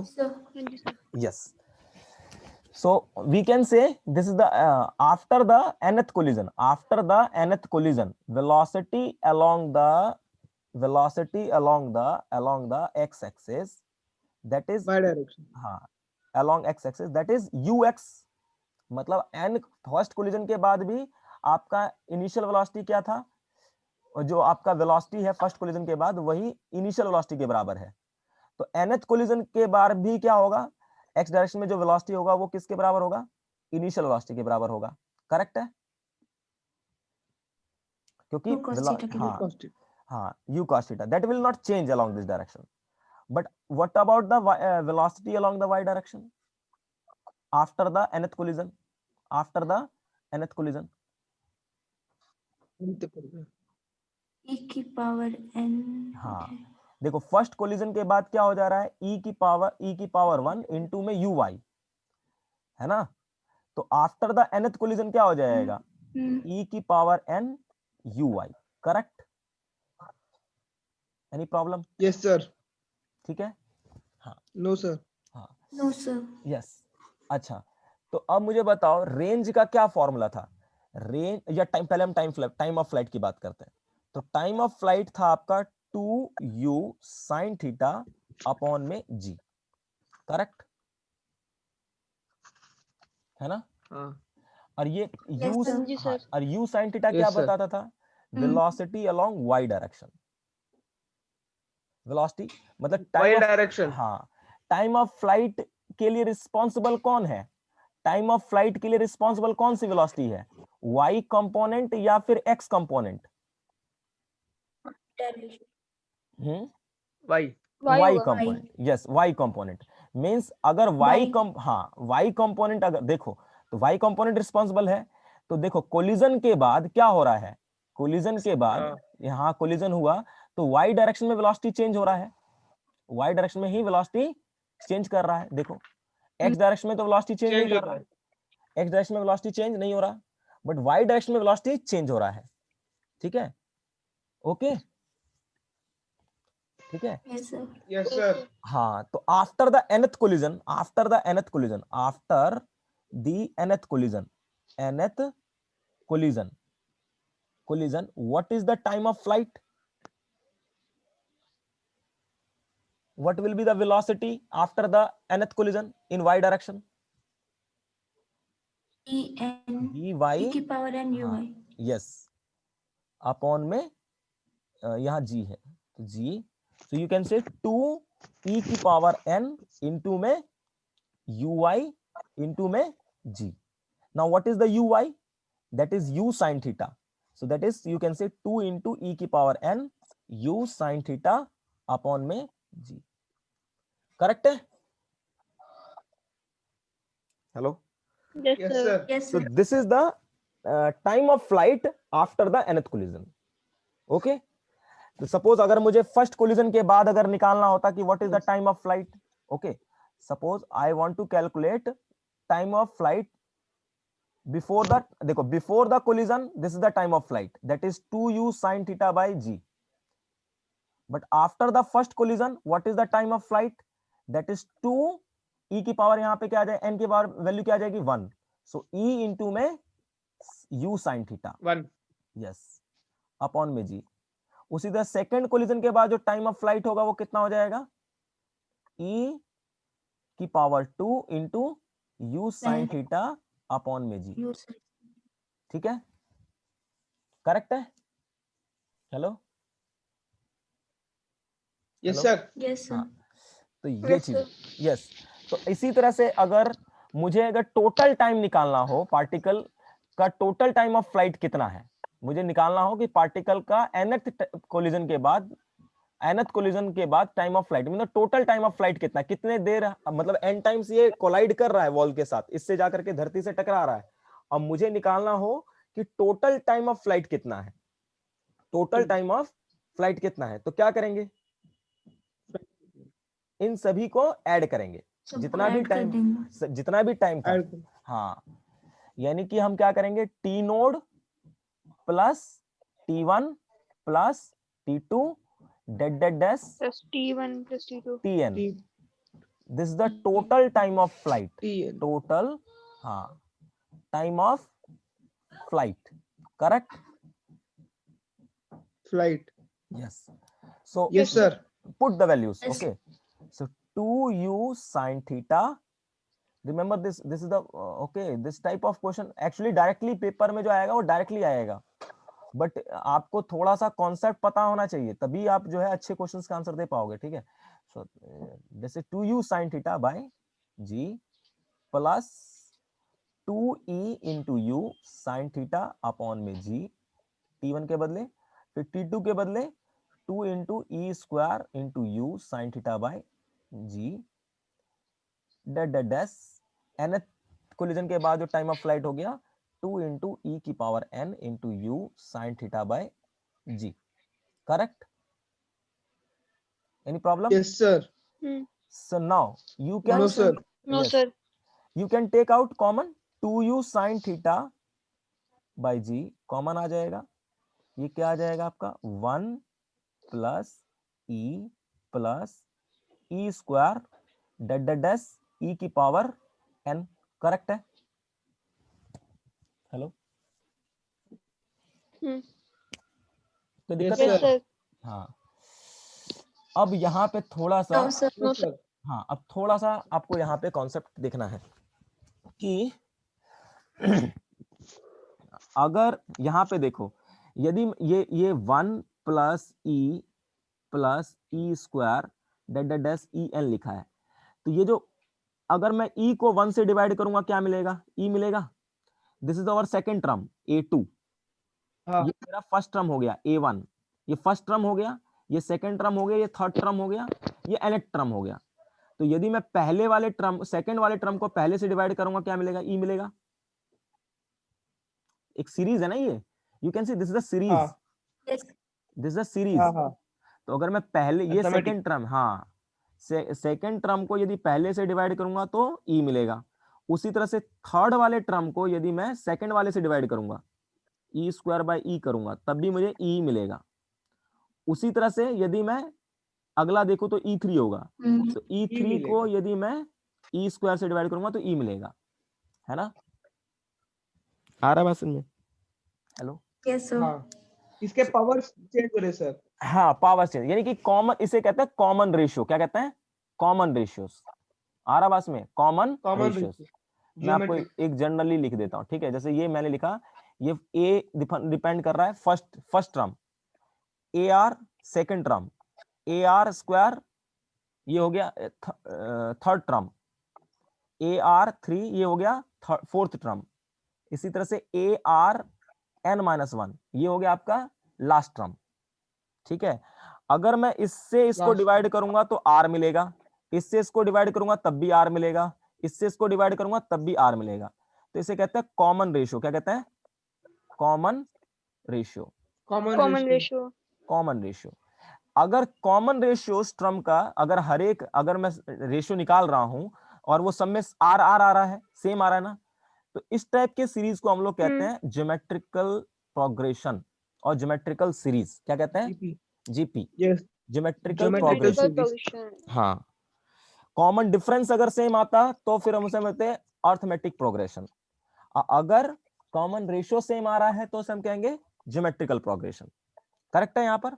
Sir. हाँ जी sir. Yes. So we can say this is the after the nth collision. After the nth collision, velocity along the x-axis, that is Y direction. हाँ, along x-axis, that is ux. मतलब n फर्स्ट कोलिजन के बाद भी आपका इनिशियल वेलोसिटी क्या था? और जो आपका वेलोसिटी है फर्स्ट कोलिजन के बाद वही इनिशियल वेलोसिटी के बराबर है. तो nth कोलिजन के बाद भी क्या होगा? x डायरेक्शन में जो वेलोसिटी होगा वो किसके बराबर होगा? इनिशियल वेलोसिटी के बराबर होगा. करेक्ट है? क्योंकि U cos थीटा के हाँ Cos theta. हाँ u cos theta, that will not change along this direction. But what about the velocity along the y direction after the nth collision? After the nth collision, अंत पर. E की पावर n. हाँ देखो फर्स्ट कोलिजन के बाद क्या हो जा रहा है? e की पावर 1 इनटू में uy, है ना? तो आफ्टर द nth कोलिजन क्या हो जाएगा? e की power n uy. Correct? Any problem? Yes, sir. ठीक है. No sir. हाँ नो सर। यस। अच्छा, तो अब मुझे बताओ रेंज का क्या फॉर्मूला था? रेंज या टाइम, पहले हम टाइम ऑफ फ्लाइट की बात करते हैं। तो टाइम ऑफ फ्लाइट था आपका 2u sin थीटा अपॉन में g, करेक्ट है ना? हाँ और ये Yes, u, sir. हाँ जी हाँ, सर। और u sin थीटा क्या Yes, sir. बताता था? Velocity along y direction. Velocity मतलब Y टाइम ऑफ, डायरेक्शन। हाँ, टाइम ऑफ फ्लाइट के लिए रिस्पॉन्सिबल कौन है? टाइम ऑफ फ्लाइट के लिए रिस्पॉन्सिबल कौन सी वेलोसिटी है? y कंपोनेंट या फिर x component? Y. Y y होगा। Component, yes y component. Means अगर y Y. हाँ y कंपोनेंट अगर देखो तो y कंपोनेंट रिस्पॉन्सिबल है। तो देखो कोलिजन के बाद क्या हो रहा है? कोलिजन के बाद यहाँ कोलिजन हुआ तो y डायरेक्शन में वेलोसिटी चेंज हो रहा है, y डायरेक्शन में ही वेलोसिटी चेंज कर रहा है। देखो x डायरेक्शन में तो वेलोसिटी चेंज नहीं कर रहा है, x डायरेक्शन में वेलोसिटी चेंज नहीं हो रहा, बट y डायरेक्शन में वेलोसिटी चेंज हो रहा है। ठीक है, ओके, ठीक है। Yes, sir. Yes sir. हाँ, तो after the nth collision, after the nth collision, after the nth collision, nth collision, collision, what is the time of flight? What will be the velocity after the nth collision in y direction? En dy, e की पावर n हाँ uy. यस, अपॉन में यहाँ g है तो g, so you can say 2 e की पावर n into में uy into में g. Now what is the uy? That is u sin theta. So that is you can say 2 into e की power n u sin theta upon में g. करेक्ट है? Hello, yes yes sir. Sir. Yes, so sir. this is the time of flight after the nth collision. Okay, तो सपोज अगर मुझे फर्स्ट कोलिजन के बाद अगर निकालना होता कि what is the time of flight, okay, suppose I want to calculate time of flight before the, देखो before the collision this is the time of flight that is 2u sin theta by g, but after the first collision what is the time of flight? That is 2 e की पावर यहां पे क्या आ जाए, n की पावर वैल्यू क्या आ जाएगी 1, सो e इंटू में u sin theta, 1। Yes, upon में g। उसी तरह सेकंड कोलिजन के बाद जो टाइम ऑफ फ्लाइट होगा वो कितना हो जाएगा? e की power 2 into u sin theta upon में g। U sir. ठीक है, करेक्ट है? Hello, yes sir. Yes, sir. हाँ, तो ये यस चीज, सर। यस। तो इसी तरह से अगर मुझे अगर टोटल टाइम निकालना हो, पार्टिकल का टोटल टाइम ऑफ फ्लाइट कितना है, मुझे निकालना हो कि पार्टिकल का nth कोलिजन के बाद, nth कोलिजन के बाद टाइम ऑफ फ्लाइट मतलब टोटल टाइम ऑफ फ्लाइट कितना, कितने देर मतलब n टाइम्स ये कोलाइड कर रहा है वॉल के साथ, इससे जाकर के धरती से टकरा रहा है। अब मुझे निकालना हो कि टोटल टाइम ऑफ फ्लाइट कितना है, टोटल टाइम ऑफ फ्लाइट कितना है, तो क्या करेंगे? इन सभी को ऐड करेंगे, सबको जितना भी add कर टाइम, देंगे. जितना भी टाइम था, हाँ, यानी कि हम क्या करेंगे, T node plus T1 plus T2 dead dead dash plus T1 plus T2। Tn, this is the total time of flight, TN total, हाँ, time of flight, correct? Flight. Yes, so yes sir. put the values, Yes. okay, so 2u sin theta, remember this is the okay, this type of question actually directly paper में जो आएगा वो डायरेक्टली आएगा, बट आपको थोड़ा सा कॉन्सेप्ट पता होना चाहिए, तभी आप जो है अच्छे क्वेश्चंस का आंसर दे पाओगे। ठीक है, सो जैसे 2u sin theta by g plus 2e into U sine theta upon में g, t1 के बदले, फिर t2 के बदले 2 into E square into U sine theta by g dead dead dash, nth collision के बाद जो टाइम ऑफ फ्लाइट हो गया 2 इंटू ई की power n into U sine theta by g, correct? Any problem? Yes sir. So now you can, no sir. No yes, sir. you can take out common 2u sin theta by g, common आ जाएगा, ये क्या आ जाएगा आपका 1 प्लस ई प्लस ई square date date dash e की पावर n, करेक्ट है? हेलो, तो दिक्कत Yes, है? Yes, sir. sir. हाँ, अब यहाँ पे थोड़ा सा, No, sir. No, No, sir. हाँ अब थोड़ा सा आपको यहाँ पे कॉन्सेप्ट देखना है कि अगर यहाँ पे देखो, यदि ये 1 प्लस ई square date date dash E N लिखा है, तो ये जो, अगर मैं ई को 1 से डिवाइड करूंगा क्या मिलेगा? ई मिलेगा। This is our second term A2, हाँ ये मेरा फर्स्ट टर्म हो गया A1, ये फर्स्ट टर्म हो गया, ये सेकेंड टर्म हो गया, ये थर्ड टर्म हो गया, ये nth टर्म हो गया। तो यदि मैं पहले वाले टर्म, सेकेंड वाले टर्म को पहले से डिवाइड करूंगा क्या मिलेगा? ई मिलेगा। एक सीरीज है ना ये, you can see this is the series, हाँ Yes. This is the series. हाँ हाँ तो अगर मैं पहले ये Arithmetic. सेकेंड टर्म, हाँ सेकेंड टर्म को यदि पहले से डिवाइड करूंगा तो ई मिलेगा। उसी तरह से थर्ड वाले टर्म को यदि मैं सेकेंड वाले से डिवाइड करूंगा, ई स्क्वायर बाय ई करूंगा, तब भी मुझे ई मिलेगा। उसी तरह से यदि मैं अगला देखो तो E3 होगा, तो E3 मिलेगा। को यदि मैं ई स्क्वायर से डिवाइड करूंगा तो ई मिलेगा, है ना? आ रहा है बात समझ में? Hello, Yes, sir. हाँ इसके पावर्स चेंज हो रहे सर। हाँ पावर चेंज, यानी कि कॉमन, इसे कहते हैं कॉमन रेशियो। क्या कहते हैं? Common ratios. आ रहा बात में? Common common ratios. मैं आपको ज्योमेट्रिक। एक जनरली लिख देता हूं, ठीक है? जैसे ये मैंने लिखा, ये ए डिपेंड कर रहा है first term, A R second term, A R square ये हो गया थर्ड टर्म, ए आर 3 ये हो गया फोर्थ टर्म, इसी तरह से ए आर n-1 ये हो गया आपका लास्ट टर्म, ठीक है? अगर मैं इससे इसको Last डिवाइड करूंगा तो r मिलेगा, इससे इसको डिवाइड करूंगा तब भी r मिलेगा, इससे इसको डिवाइड करूंगा तब भी r मिलेगा। तो इसे कहते हैं कॉमन रेशियो। क्या कहते हैं? Common ratio. Common ratio. Common ratio. अगर कॉमन रेशियो टर्म का, अगर मैं रेशियो निकाल रहा हूं और वो सब में आर आर आ रहा है, सेम आ रहा है ना, तो इस टाइप के सीरीज को हम लोग कहते हैं ज्योमेट्रिकल प्रोग्रेशन और ज्योमेट्रिकल सीरीज। क्या कहते हैं? GP. GP, Yes. Geometrical Geometrical progression. Geometrical series. progression. हाँ, कॉमन डिफरेंस अगर सेम आता तो फिर हम उसे कहते हैं अर्थमेटिक प्रोग्रेशन। अगर कॉमन रेशियो सेम आ रहा है तो उसे हम कहेंगे ज्योमेट्रिकल प्रोग्रेशन। करेक्ट है यहाँ पर?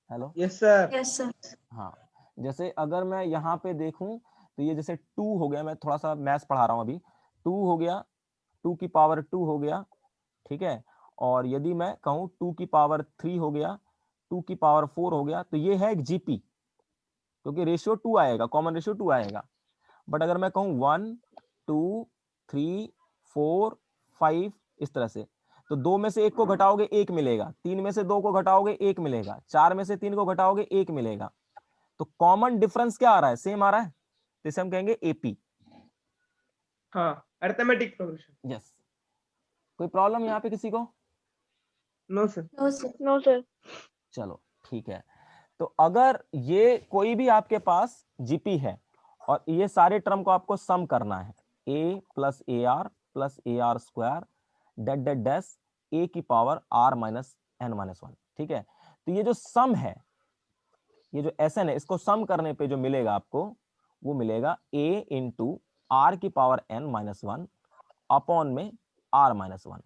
Hello, Yes sir. Yes, sir. हाँ, जैसे अगर मैं यहाँ पे देखूं तो ये जैसे 2 हो गया, मैं थोड़ा सा मैथ्स पढ़ा रहा हूँ अभी, 2 हो गया, 2 की पावर 2 हो गया, ठीक है? और यदि मैं कहूँ 2 की पावर 3 हो गया, 2 की पावर 4 हो गया, तो ये है एक जीपी, क्योंकि रेशियो 2 आएगा, कॉमन रेशियो 2 आएगा। बट अगर मैं कहूँ 1 2 3 4 5 इस तरह से, तो 2 में से 1 को घटाओगे 1 मिलेगा, 3 में से 2 को घटाओगे 1 मिलेगा, 4 में से 3 को घटाओगे 1 मिलेगा। तो कॉमन डिफरेंस क्या आ रहा है? सेम आ रहा है, तो इसे हम कहेंगे एपी। हाँ अरिथमेटिक प्रोग्रेशन। यस। कोई प्रॉब्लम यहाँ पे किसी को? No sir. No, sir. No, sir. चलो ठीक है। तो अगर ये कोई भी आपके पास जीपी है और ये सारे टर्म को आपको सम करना है, a plus A R square date date dash a की power r minus n minus 1, ठीक है? तो ये जो सम है, ये जो Sn है, इसको सम करने पे जो मिलेगा आपको, वो मिलेगा a इंटू आर की पावर n माइनस 1 अपॉन में r माइनस 1।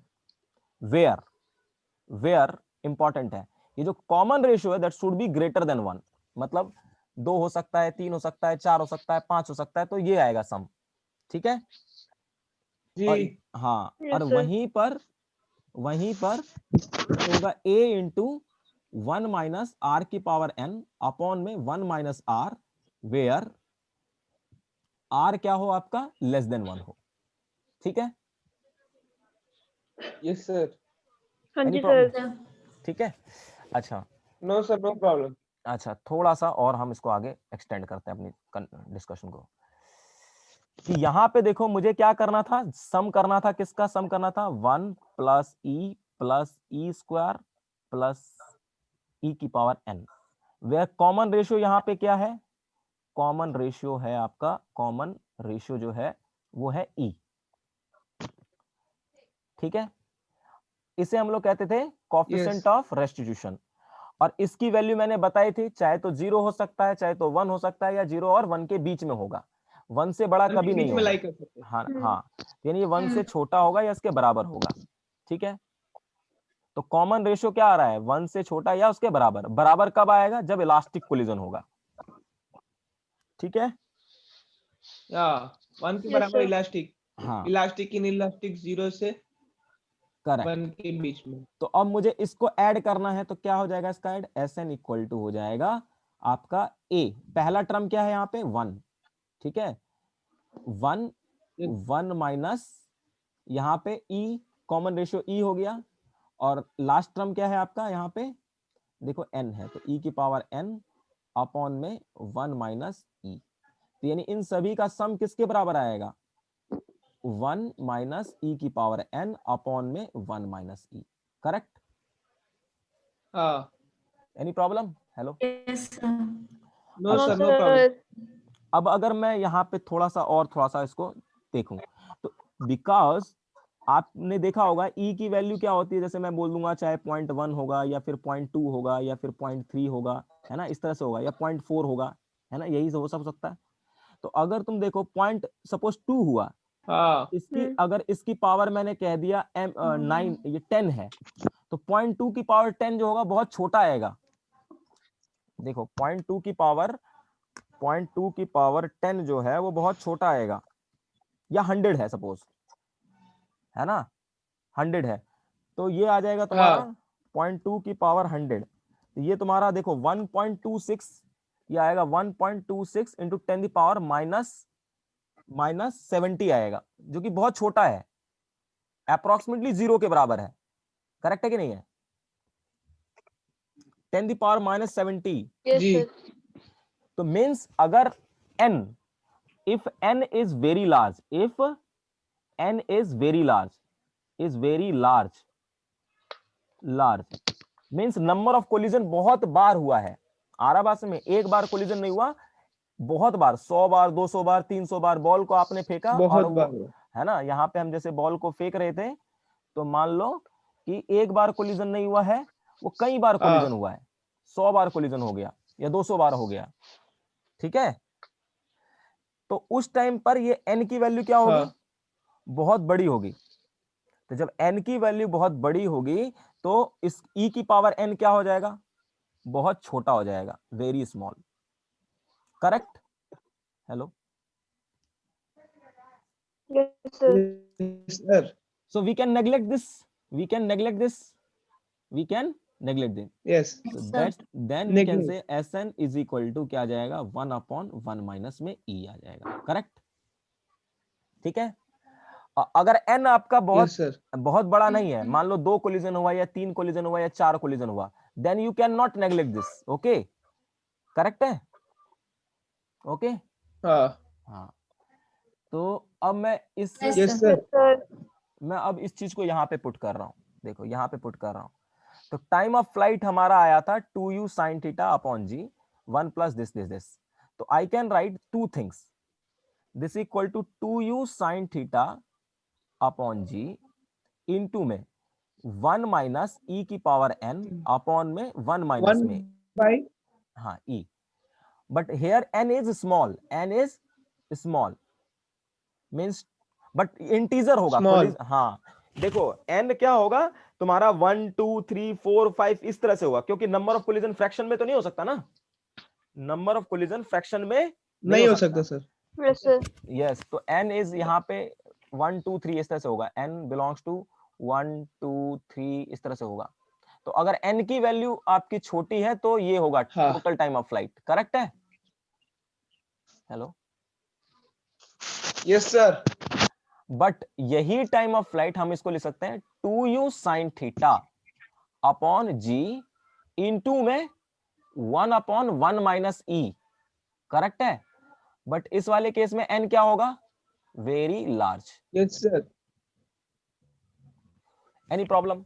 वेयर इंपॉर्टेंट है, ये जो कॉमन रेशियो है that should be greater than 1, मतलब 2 हो सकता है, 3 हो सकता है, 4 हो सकता है, 5 हो सकता है, तो ये आएगा सम, ठीक है? जी। और हाँ, Yes, और sir. वहीं पर होगा a इंटू 1 माइनस आर की पावर n अपॉन में 1 माइनस आर, वेयर r क्या हो आपका? लेस देन 1 हो, ठीक है? Yes sir. हाँ Any जी problem? सर. ठीक है, अच्छा नो सर नो प्रॉब्लम। अच्छा, थोड़ा सा और हम इसको आगे एक्सटेंड करते हैं अपनी डिस्कशन को, कि यहाँ पे देखो मुझे क्या करना था? सम करना था, किसका सम करना था? 1 प्लस ई स्क्वायर प्लस ई की पावर n, वे कॉमन रेशियो यहाँ पे क्या है? कॉमन रेशियो है आपका, कॉमन रेशियो जो है वो है ई, ठीक है? इसे हम लोग कहते थे कोएफिशिएंट ऑफ रेस्टिट्यूशन। और इसकी वैल्यू मैंने बताई थी, चाहे तो 0 हो सकता है, चाहे तो 1 हो सकता है, या 0 और 1 के बीच में होगा, 1 से बड़ा कभी नहीं बीच में होगा। लाई कर सकते हैं। हाँ हाँ, यानी ये 1 से छोटा होगा या इसके बराबर होगा। ठीक है, तो कॉमन रेशियो क्या आ रहा है, 1 से छोटा या उसके बराबर। बराबर कब आएगा, जब इलास्टिक कोलिजन होगा। ठीक है, या 1 के Yes, बराबर sir. इलास्टिक, हाँ इलास्टिक इन इलास्टिक 0 से करेक्ट। 1 के बीच में। तो अब मुझे इसको ऐड करना है, तो क्या हो जाएगा इसका ऐड, Sn इक्वल टू हो जाएगा आपका A, पहला टर्म क्या है यहाँ पे 1, ठीक है, 1 1 माइनस यहाँ पे E, कॉमन रेशियो E हो गया, और लास्ट टर्म क्या है आपका यहाँ पे, देखो n है, तो e की पावर n अपॉन में 1 माइनस ई, तो यानी इन सभी का सम किसके बराबर आएगा, 1 माइनस ई की पावर n अपॉन में 1 माइनस ई। करेक्ट? हाँ, any problem? Hello? Yes sir. No No, sir, no problem. sir. अब अगर मैं यहाँ पे थोड़ा सा इसको देखूं, तो बिकॉज आपने देखा होगा ई की वैल्यू क्या होती है, जैसे मैं बोल दूंगा चाहे 0.1 होगा या फिर 0.2 होगा या फिर 0.3 होगा, है ना, इस तरह से होगा, या 0.4 होगा, है ना, यही हो सकता है। तो अगर तुम देखो पॉइंट सपोज 2 हुआ, हाँ, इसकी अगर इसकी पावर मैंने कह दिया 9, ये 10 है, तो 0.2 की पावर 10 जो होगा बहुत छोटा आएगा। देखो 0.2 की पावर 10 जो है वो बहुत छोटा आएगा, या 100 है सपोज, है ना, 100 है, तो ये आ जाएगा तुम्हारा हाँ, 0.2 की पावर 100, तो ये तुम्हारा देखो 1.26, ये आएगा 1.26 इंटू 10 की पावर माइनस 70 आएगा, जो कि बहुत छोटा है, अप्रोक्सीमेटली 0 के बराबर है। करेक्ट है कि नहीं है? 10 की पावर माइनस 70, Yes, जी, sir. तो मीन्स अगर n, if n is very large, if n is very large means number of collision बहुत बार हुआ है। आराबास में एक बार कोलिजन नहीं हुआ, बहुत बार, 100 बार, 200 बार, 300 बार बॉल को आपने फेंका, और बहुत वो, बार हुआ। है ना, यहाँ पे हम जैसे बॉल को फेंक रहे थे, तो मान लो कि एक बार कोलिजन नहीं हुआ है, वो कई बार कोलिजन हाँ, हुआ है, 100 बार कोलिजन हो गया या 200 बार हो गया। ठीक है, तो उस टाइम पर ये n की वैल्यू क्या होगी, हाँ, बहुत बड़ी होगी। तो जब n की वैल्यू बहुत बड़ी होगी, तो इस e की पावर n क्या हो जाएगा, बहुत छोटा हो जाएगा, very small. Correct? Hello? Yes, sir. yes, sir, So we can neglect this, we can neglect this, we can neglect this. Yes, So Sir. that's then we can neglect, say Sn is equal to क्या आ जाएगा, 1 अपॉन 1 माइनस में e आ जाएगा। करेक्ट? ठीक है, अगर n आपका बहुत यस सर, बहुत बड़ा नहीं है, मान लो 2 कोलिजन हुआ या 3 कोलिजन हुआ या 4 कोलिजन हुआ, then you can not neglect this. Okay, correct है? ओके, हाँ, हाँ, तो अब मैं इस Yes, yes sir. Yes, sir, sir. मैं अब इस चीज को यहाँ पे पुट कर रहा हूँ, देखो यहाँ पे पुट कर रहा हूँ। तो टाइम ऑफ फ्लाइट हमारा आया था 2u sin theta upon g, 1 plus this, तो I can write two things, this equal to 2u sin theta upon g into में 1 माइनस ई की पावर n अपॉन में 1 माइनस 1 में, बाई, हाँ, e, but here n is small means, but integer होगा, स्मॉल, हाँ, देखो n क्या होगा तुम्हारा 1 2 3 4 5 इस तरह से होगा, क्योंकि नंबर ऑफ कोलिजन फ्रैक्शन में तो नहीं हो सकता ना, नंबर ऑफ कोलिजन फ्रैक्शन में नहीं हो सकता सर, Yes, sir. यस, तो n इज यहाँ पे 1 2 3 इस तरह से होगा, n बिलोंग्स टू 1 2 3 इस तरह से होगा। तो अगर n की वैल्यू आपकी छोटी है तो ये होगा हाँ, total time of flight. Correct है? हेलो? यस सर, बट यही टाइम ऑफ फ्लाइट हम इसको लिख सकते हैं 2u sin theta upon g into में 1 अपॉन 1 माइनस ई। करेक्ट है? बट इस वाले केस में n क्या होगा, very large. Yes sir, any problem?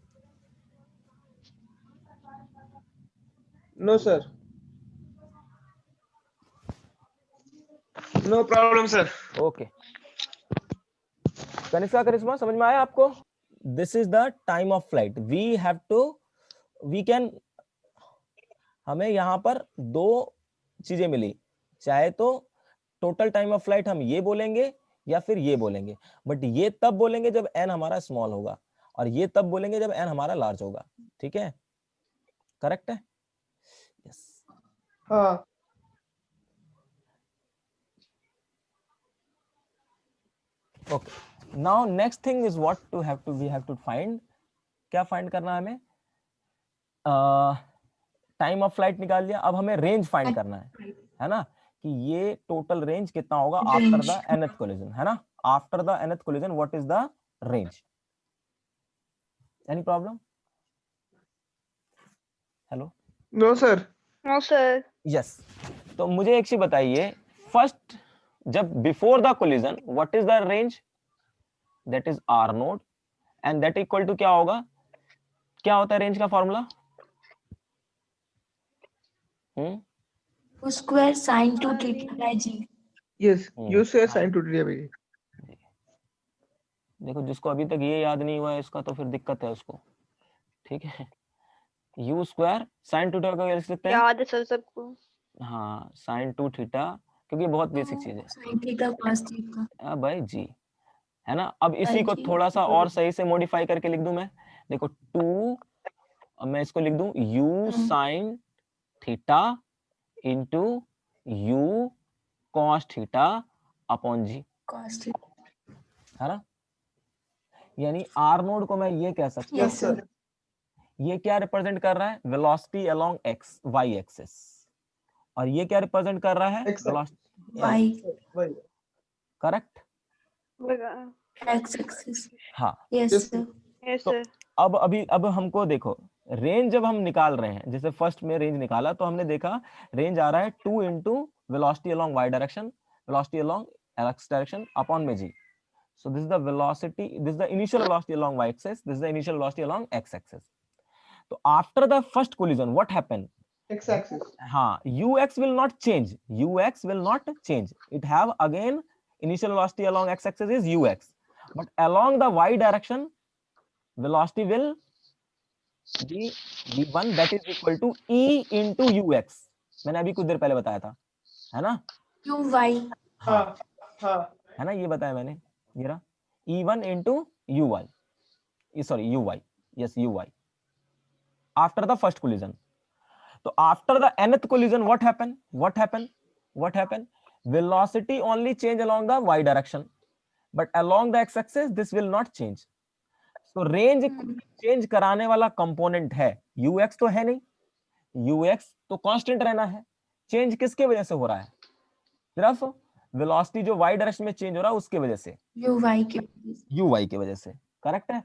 No sir, no problem sir. Okay, Kanishka Karishma समझ में आया आपको? This is the time of flight, we have to, we can हमें यहाँ पर दो चीजें मिली, चाहे तो टोटल टाइम ऑफ फ्लाइट हम ये बोलेंगे या फिर ये बोलेंगे, बट ये तब बोलेंगे जब n हमारा स्मॉल होगा और ये तब बोलेंगे जब n हमारा लार्ज होगा। ठीक है, करेक्ट है? यस। हाँ okay, now next thing is what we have to find. क्या फाइंड करना है हमें? टाइम ऑफ फ्लाइट निकाल लिया, अब हमें रेंज फाइंड करना है ना, कि ये टोटल रेंज कितना होगा आफ्टर द nth कोलिजन, है ना? After the nth collision what is the range? Any problem? Hello? No sir. No sir. Yes. तो मुझे एक चीज बताइए, फर्स्ट जब before the collision what is the range? That is R naught and that equal to क्या होगा? क्या होता है रेंज का formula? Square sine 2 theta by G. Yes, you say sine two D by. देखो, जिसको अभी तक ये याद नहीं हुआ है इसका तो फिर दिक्कत है उसको। ठीक है, यू स्क्वायर साइन 2 थीटा का लिख सकते हैं। याद है सर सबको। हाँ, साइन 2 थीटा, क्योंकि बहुत बेसिक चीज है। साइन थीटा कॉस थीटा भाई जी, है ना? अब इसी को जी। थोड़ा सा और सही से मॉडिफाई करके लिख दूं मैं। देखो 2, अब मैं इसको लिख दूं U sine theta into U cos theta upon G, cos theta. है ना? यानी आर नोड को मैं ये कह सकता हूँ, यस सर। ये क्या रिप्रेजेंट कर रहा है? Velocity along X Y axis. और ये क्या रिप्रेजेंट कर रहा है? Velocity, Y correct? X axis. हाँ, यस सर। यस तो सर। अब हमको देखो, रेंज जब हम निकाल रहे हैं, जैसे फर्स्ट में रेंज निकाला तो हमने देखा रेंज आ रहा है 2 into velocity along Y direction, velocity along X direction upon में G. So this is the velocity, this is the initial velocity along y axis, this is the initial velocity along x axis. So after the first collision what happened? X axis. हाँ, ux will not change, ux will not change, it have again initial velocity along x axis is ux, but along the y direction velocity will be v1 that is equal to e into ux। मैंने अभी कुछ देर पहले बताया था, है ना? U Y. हाँ हाँ है ना, ये बताया मैंने, ये रहा E1 into UY, sorry UY, yes UY after the first collision. So after the nth collision what happened? Velocity only change along the y direction, but along the x axis this will not change. So range change कराने वाला component है, ux तो है नहीं, ux तो constant रहना है। change किसके वजह से हो रहा है? सिर्फ वेलोसिटी जो y डायरेक्शन में चेंज हो रहा है उसके वजह से, यू वाई की वजह से, करेक्ट है?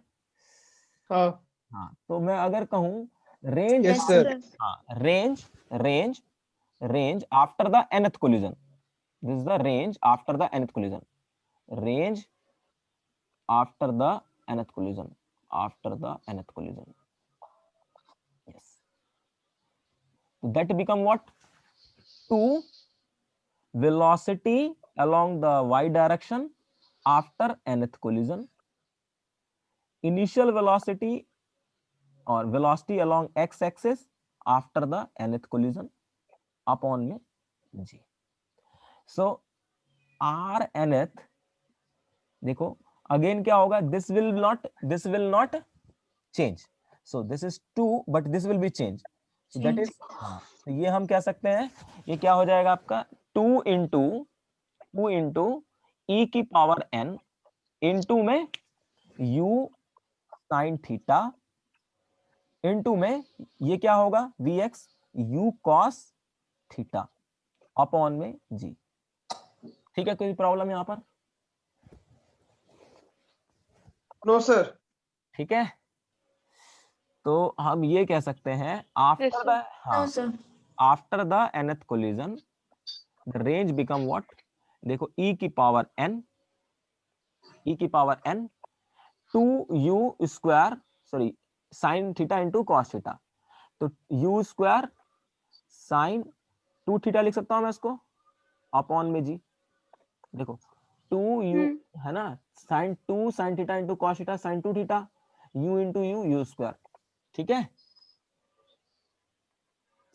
हाँ। हाँ, तो मैं अगर कहूं रेंज, यस सर। हाँ range after the nth collision, this is the range after the nth collision, range after the nth collision, after the nth collision, yes, that become what? 2 velocity along the y direction after nth collision, initial velocity or velocity along x axis after the nth collision upon में g. So r nth, देखो अगेन क्या होगा? this will not change, so this is 2 but this will be changed, so that is, हाँ, तो ये हम कह सकते हैं, ये क्या हो जाएगा आपका 2 into e की पावर n इंटू में u साइन थीटा इंटू में ये क्या होगा? vx u cos theta upon में g। ठीक है, कोई प्रॉब्लम यहां पर? No sir. ठीक है, तो हम ये कह सकते हैं आफ्टर द, हाँ, after the nth collision the range become what? देखो e की power n 2u square, sorry sine theta into cos theta, तो u स्क्वायर साइन 2 थीटा लिख सकता हूं मैं इसको अपॉन में जी। देखो 2u है ना, sine 2 sine theta into cos theta sine 2 theta, u into U square. ठीक है,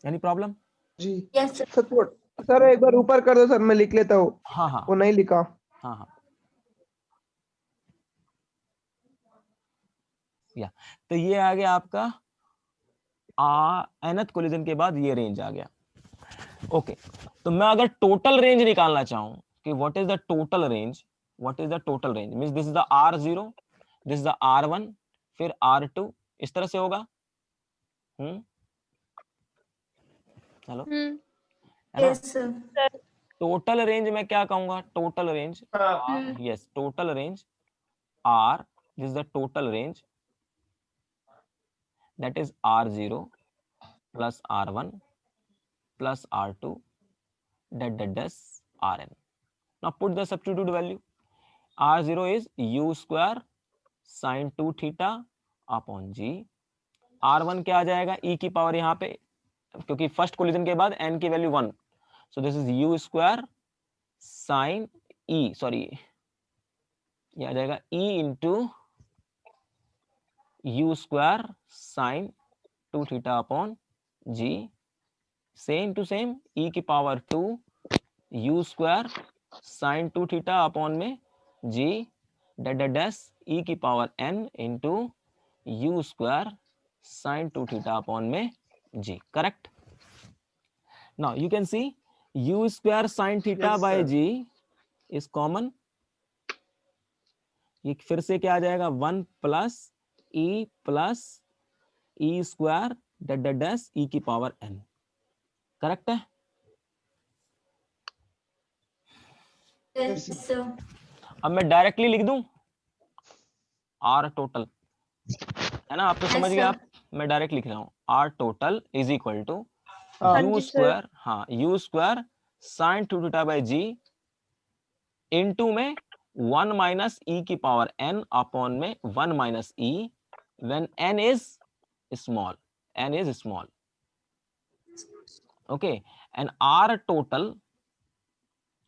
एनी प्रॉब्लम? जी यस सर। सर एक बार ऊपर कर दो सर, मैं लिख लेता हूँ। हाँ हाँ वो नहीं लिखा। हाँ हाँ या तो ये आ गया आपका nth कोलिजन के बाद ये रेंज आ गया। ओके तो मैं अगर टोटल रेंज निकालना चाहूं कि what is the total range, what is the total range means this is the R0, this is the R1, फिर R2, इस तरह से होगा। हेलो है ना? Yes sir. टोटल रेंज में क्या कहूंगा, total range yes total range R, this is the total range, that is R0 plus R1 plus R2 dash Rn. Now put the substitute value. R0 is u square sin 2 theta upon g. R1 क्या आ जाएगा, e की पावर यहाँ पे क्योंकि फर्स्ट कोलिजन के बाद n की value 1, so this is u square sine e, sorry ये आ जाएगा e into u square sine 2 theta upon g, same to same e की power 2 u square sine 2 theta upon में g डैश e की power n into u square sine 2 theta upon में g, correct? Now you can see u square sine theta by g is common, ये फिर से क्या आ जाएगा 1 plus e square dash e की पावर n, करेक्ट है? Yes sir. अब मैं डायरेक्टली लिख दूं R टोटल, है ना? आप तो समझ गए आप, मैं डायरेक्ट लिख रहा हूं R total is equal to u square, हाँ u square sine 2 theta by g into में 1 माइनस e की पावर n अपॉन में 1 minus e when n is small, n is small, okay, and R total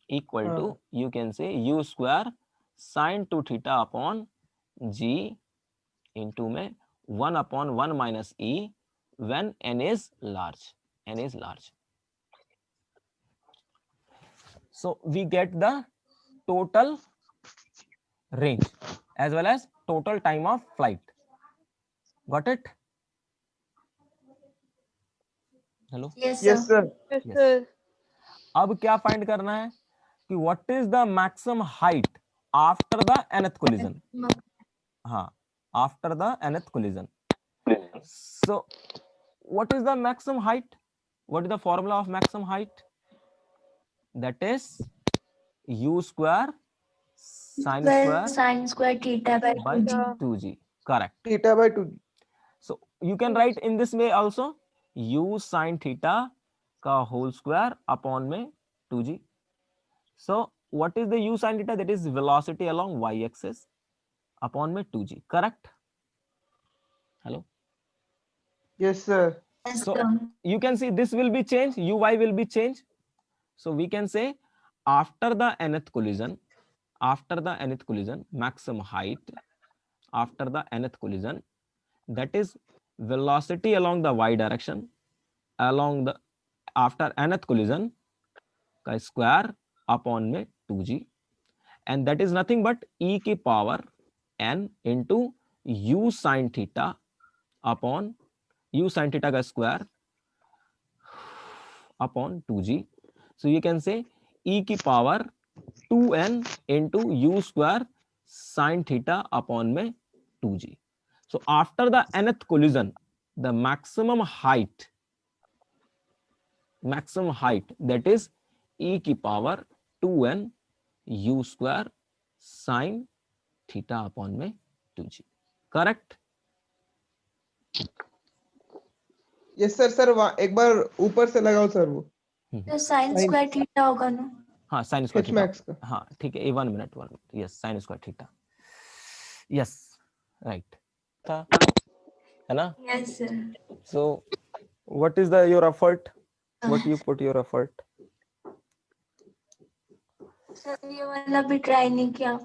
equal to you can say u square sin 2 theta upon g into में 1 upon 1 minus e when n is large, n is large. So we get the total range as well as total time of flight. Got it? Hello? Yes yes sir. Sir. Yes. अब क्या फाइंड करना है कि what is the maximum height after the nth collision, हाँ after the nth collision. So what is the maximum height, what is the formula of maximum height? That is u square sin square theta by by 2g, correct? Theta by 2। So you can write in this way also, u sin theta का whole square upon में 2g. So what is the u sin theta? That is velocity along y axis upon में 2g, correct? Hello? Yes sir. So you can see this will be changed, uy will be changed. So we can say after the nth collision, after the nth collision, maximum height after the nth collision, that is velocity along the y direction along the after nth collision का square upon में 2g, and that is nothing but e की power n into u sin theta upon u sin theta का square upon 2g. So you can say e की power 2n into u square sin theta upon में 2g. So after the nth collision, the maximum height that is e की power 2n u square sin theta upon में 2g, correct? Yes sir. Sir एक बार ऊपर से लगाओ सर वो। तो sin square theta होगा ना? हाँ sine square H theta, max का। हाँ ठीक है, 1 minute yes sine square theta, yes right था, है ना? Yes sir. So what is the your effort, what you put your effort? Sir ये वाला भी ट्राई नहीं किया।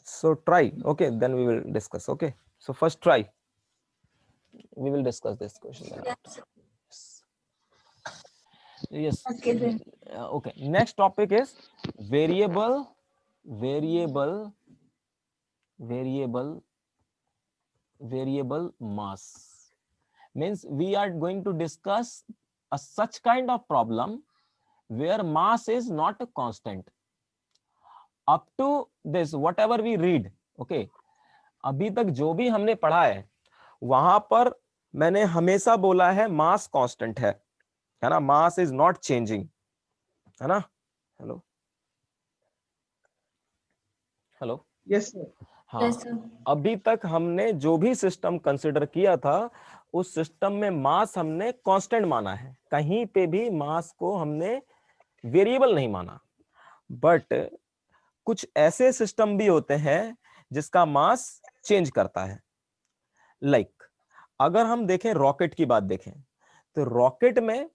So try, okay, then we will discuss, okay? So first try, we will discuss this question then after. Yes. Yes. Yes. Okay then. Okay. Next topic is variable mass. Means we are going to discuss such kind of problem where mass is not a constant. Up to this, whatever we read, okay, अभी तक जो भी हमने पढ़ा है वहां पर मैंने हमेशा बोला है मास कांस्टेंट है ना, मास इज नॉट चेंजिंग, है ना। Hello hello yes sir. हाँ, Yes, sir. अभी तक हमने जो भी सिस्टम कंसिडर किया था उस सिस्टम में मास हमने कांस्टेंट माना है, कहीं पे भी मास को हमने वेरिएबल नहीं माना। बट कुछ ऐसे सिस्टम भी होते हैं जिसका मास चेंज करता है। लाइक अगर हम देखें रॉकेट की बात देखें तो रॉकेट में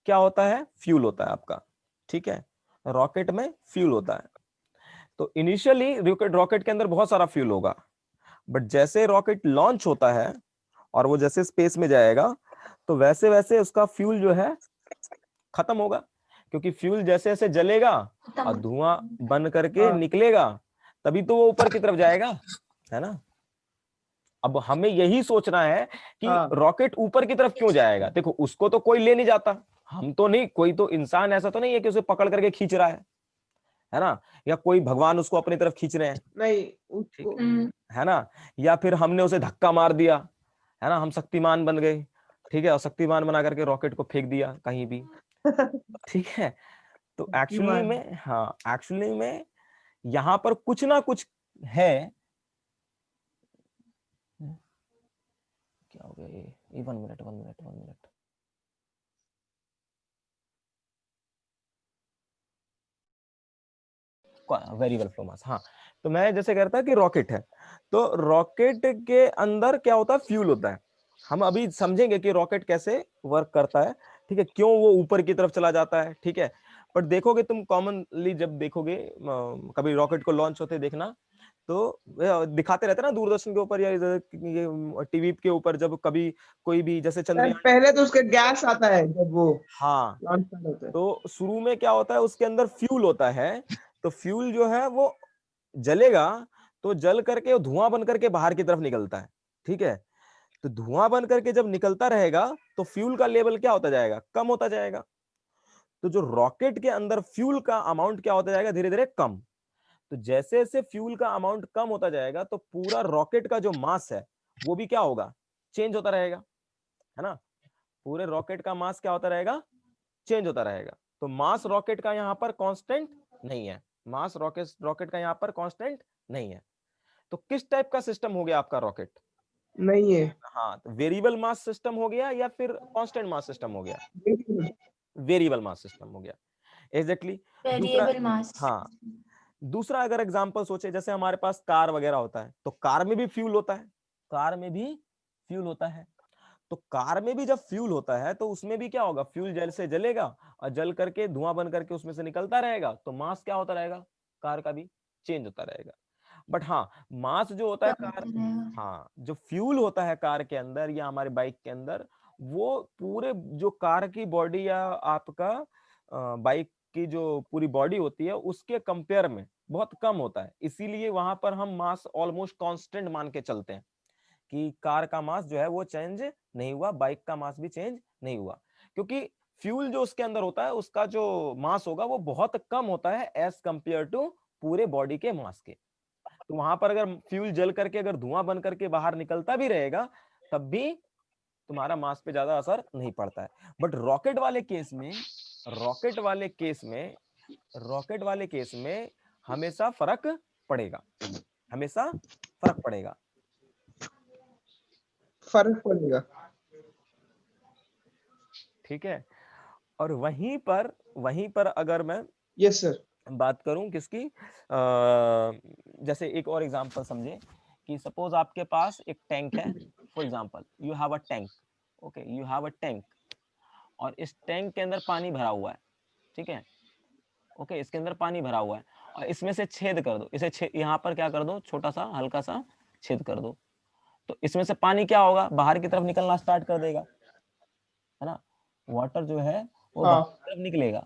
क्या होता है, फ्यूल होता है आपका, ठीक है, रॉकेट में फ्यूल होता है। तो इनिशियली रॉकेट के अंदर बहुत सारा फ्यूल होगा, बट जैसे रॉकेट लॉन्च होता है और वो जैसे स्पेस में जाएगा तो वैसे वैसे उसका फ्यूल जो है खत्म होगा, क्योंकि फ्यूल जैसे जैसे जलेगा और धुआं बन करके निकलेगा तभी तो वो ऊपर की तरफ जाएगा, है ना। अब हमें यही सोचना है कि रॉकेट ऊपर की तरफ क्यों जाएगा। देखो उसको तो कोई ले नहीं जाता, हम तो नहीं, कोई तो इंसान ऐसा तो नहीं है कि उसे पकड़ करके खींच रहा है ना, या कोई भगवान उसको अपनी तरफ खींच रहे हैं, नहीं उसको है ना, या फिर हमने उसे धक्का मार दिया, है ना, हम शक्तिमान बन गए, ठीक है, और शक्तिमान बना करके रॉकेट को फेंक दिया कहीं भी, ठीक है। तो एक्चुअली में, हाँ, एक्चुअली में यहां पर कुछ ना कुछ है। क्या हो गया ये 1 minute 1 minute 1 minute. Variable flow mass, हाँ। तो मैं जैसे कह रहा था कि रॉकेट है, तो रॉकेट के अंदर क्या होता है, फ्यूल होता है। हम अभी समझेंगे कि रॉकेट कैसे वर्क करता है, ठीक है, क्यों वो ऊपर की तरफ चला जाता है, ठीक है। पर देखोगे तुम कॉमनली जब देखोगे कभी रॉकेट को लॉन्च होते देखना तो दिखाते रहते ना दूरदर्शन के ऊपर या ये टीवी के ऊपर, जब कभी कोई भी जैसे चंद्रयान, पहले तो उसके गैस आता है जब वो हाँ, लॉन्च होता है। तो शुरू में क्या होता है, उसके अंदर फ्यूल होता है, तो फ्यूल जो है वो जलेगा तो जल करके धुआं बन करके बाहर की तरफ निकलता है, ठीक है। तो धुआं बन करके जब निकलता रहेगा तो फ्यूल का लेवल क्या होता जाएगा, कम होता जाएगा। तो जो रॉकेट के अंदर फ्यूल का अमाउंट क्या होता जाएगा, धीरे धीरे कम। तो जैसे जैसे फ्यूल का अमाउंट कम होता जाएगा तो पूरा रॉकेट का जो मास है वो भी क्या होगा, चेंज होता रहेगा, है ना। पूरे रॉकेट का मास क्या होता रहेगा, चेंज होता रहेगा। तो मास रॉकेट का यहां पर कांस्टेंट नहीं है, मास रॉकेट का यहां पर कांस्टेंट नहीं है। तो किस टाइप का सिस्टम हो गया आपका रॉकेट, नहीं है। हाँ, तो वेरिएबल मास सिस्टम हो गया या फिर कांस्टेंट मास सिस्टम हो गया, वेरिएबल मास सिस्टम हो गया, एग्जैक्टली। दूसरा, Variable mass. हाँ, दूसरा अगर एग्जांपल सोचे, जैसे हमारे पास कार वगैरह होता है तो कार में भी फ्यूल होता है, कार में भी फ्यूल होता है। तो कार में भी जब फ्यूल होता है तो उसमें भी क्या होगा, फ्यूल जल से जलेगा और जल करके धुआं बन करके उसमें से निकलता रहेगा, तो मास क्या होता रहेगा, कार का भी चेंज होता रहेगा। बट हाँ, मास जो होता है कार, हाँ, जो फ्यूल होता है कार के अंदर या हमारे बाइक के अंदर, वो पूरे जो कार की बॉडी या आपका बाइक की जो पूरी बॉडी होती है उसके कंपेयर में बहुत कम होता है। इसीलिए वहां पर हम मास ऑलमोस्ट कांस्टेंट मान के चलते हैं कि कार का मास जो है वो चेंज नहीं हुआ, बाइक का मास भी चेंज नहीं हुआ, क्योंकि फ्यूल जो उसके अंदर होता है उसका जो मास होगा वो बहुत कम होता है एज कंपेयर टू पूरे बॉडी के मास के। तो वहां पर अगर फ्यूल जल करके अगर धुआं बन करके बाहर निकलता भी रहेगा तब भी तुम्हारा मास पे ज्यादा असर नहीं पड़ता है। बट रॉकेट वाले केस में, रॉकेट वाले केस में, रॉकेट वाले केस में हमेशा फर्क पड़ेगा, हमेशा फर्क पड़ेगा, फर्क पड़ेगा। ठीक है। और वहीं पर अगर मैं यस सर। बात करूं किसकी, जैसे एक और एग्जांपल समझे कि सपोज आपके पास एक टैंक है, for example you have a tank, okay, you have a tank, और इस टैंक के अंदर पानी भरा हुआ है, ठीक है, ओके, इसके अंदर पानी भरा हुआ है और इसमें से छेद कर दो, इसे यहाँ पर क्या कर दो, छोटा सा हल्का सा छेद कर दो, तो इसमें से पानी क्या होगा, बाहर की तरफ निकलना स्टार्ट कर देगा, है ना। वाटर जो है वो हाँ। बाहर की तरफ निकलेगा।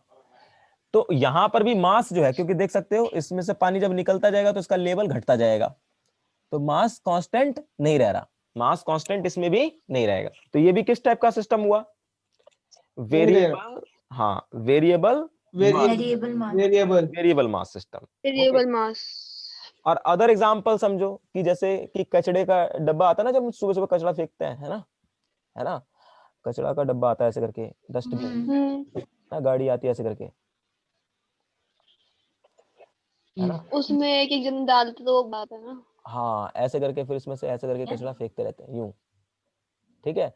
तो यहां पर भी मास जो है, क्योंकि देख सकते हो इसमें से पानी जब निकलता जाएगा तो इसका लेवल घटता जाएगा, तो मास कांस्टेंट नहीं रह रहा, मास कांस्टेंट इसमें भी नहीं रहेगा। तो ये भी किस टाइप का सिस्टम हुआ? वेरिएबल, हाँ variable variable mass. Variable mass system. Variable mass. और अदर एग्जांपल समझो कि जैसे कि कचड़े का डब्बा आता है ना, जब सुबह सुबह कचड़ा फेंकते हैं, है ना, कचड़ा का डब्बा आता है ऐसे करके, डस्टबिन ना, गाड़ी आती है ऐसे करके, है ना, उसमें एक एक जन डालते तो वो बात है ना। हाँ ऐसे करके, फिर इसमें से ऐसे करके कचड़ा फेंकते रहते हैं यूं, ठीक है।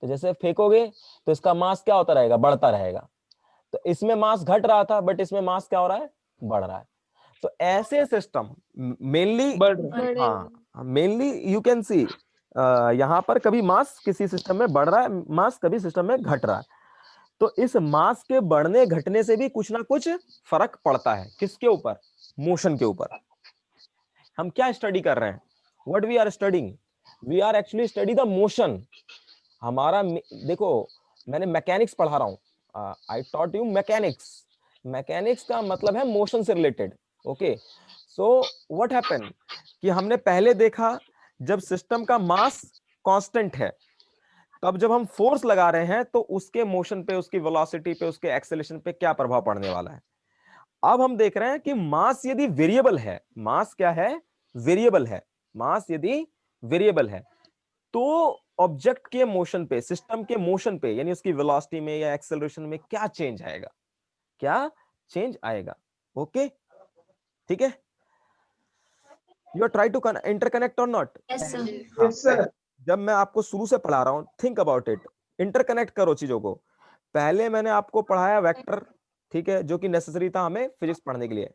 तो जैसे फेंकोगे तो इसका मास क्या होता रहेगा? बढ़ता रहेगा। तो इसमें मास घट रहा था, बट इसमें मास क्या हो रहा है? बढ़ रहा है। तो ऐसे सिस्टम मेनली, हाँ मेनली यू कैन सी यहां पर कभी मास किसी सिस्टम में बढ़ रहा है, मास कभी सिस्टम में घट रहा है। तो इस मास के बढ़ने घटने से भी कुछ ना कुछ फर्क पड़ता है। किसके ऊपर? मोशन के ऊपर। हम क्या स्टडी कर रहे हैं? What we are studying? We are actually study the motion. हमारा देखो, मैंने मैकेनिक्स पढ़ा रहा हूं, I taught you mechanics. Mechanics का मतलब है मोशन से related. Okay, so what happen कि हमने पहले देखा जब सिस्टम का मास कांस्टेंट है, तब जब हम फोर्स लगा रहे हैं तो उसके मोशन पे, उसकी वेलोसिटी पे, उसके एक्सेलरेशन पे क्या प्रभाव पड़ने वाला है। अब हम देख रहे हैं कि मास यदि वेरिएबल है, मास क्या है? वेरिएबल है। मास यदि वेरिएबल है तो ऑब्जेक्ट के मोशन पे, सिस्टम के मोशन पे, यानी उसकी वेलोसिटी में या एक्सेलरेशन में क्या चेंज आएगा? क्या चेंज आएगा? ओके, ठीक है। You are try to interconnect और नॉट? Yes sir. जब मैं आपको शुरू से पढ़ा रहा हूं, थिंक अबाउट इट, इंटरकनेक्ट करो चीजों को। पहले मैंने आपको पढ़ाया वेक्टर, ठीक है, जो कि नेसेसरी था हमें फिजिक्स पढ़ने के लिए,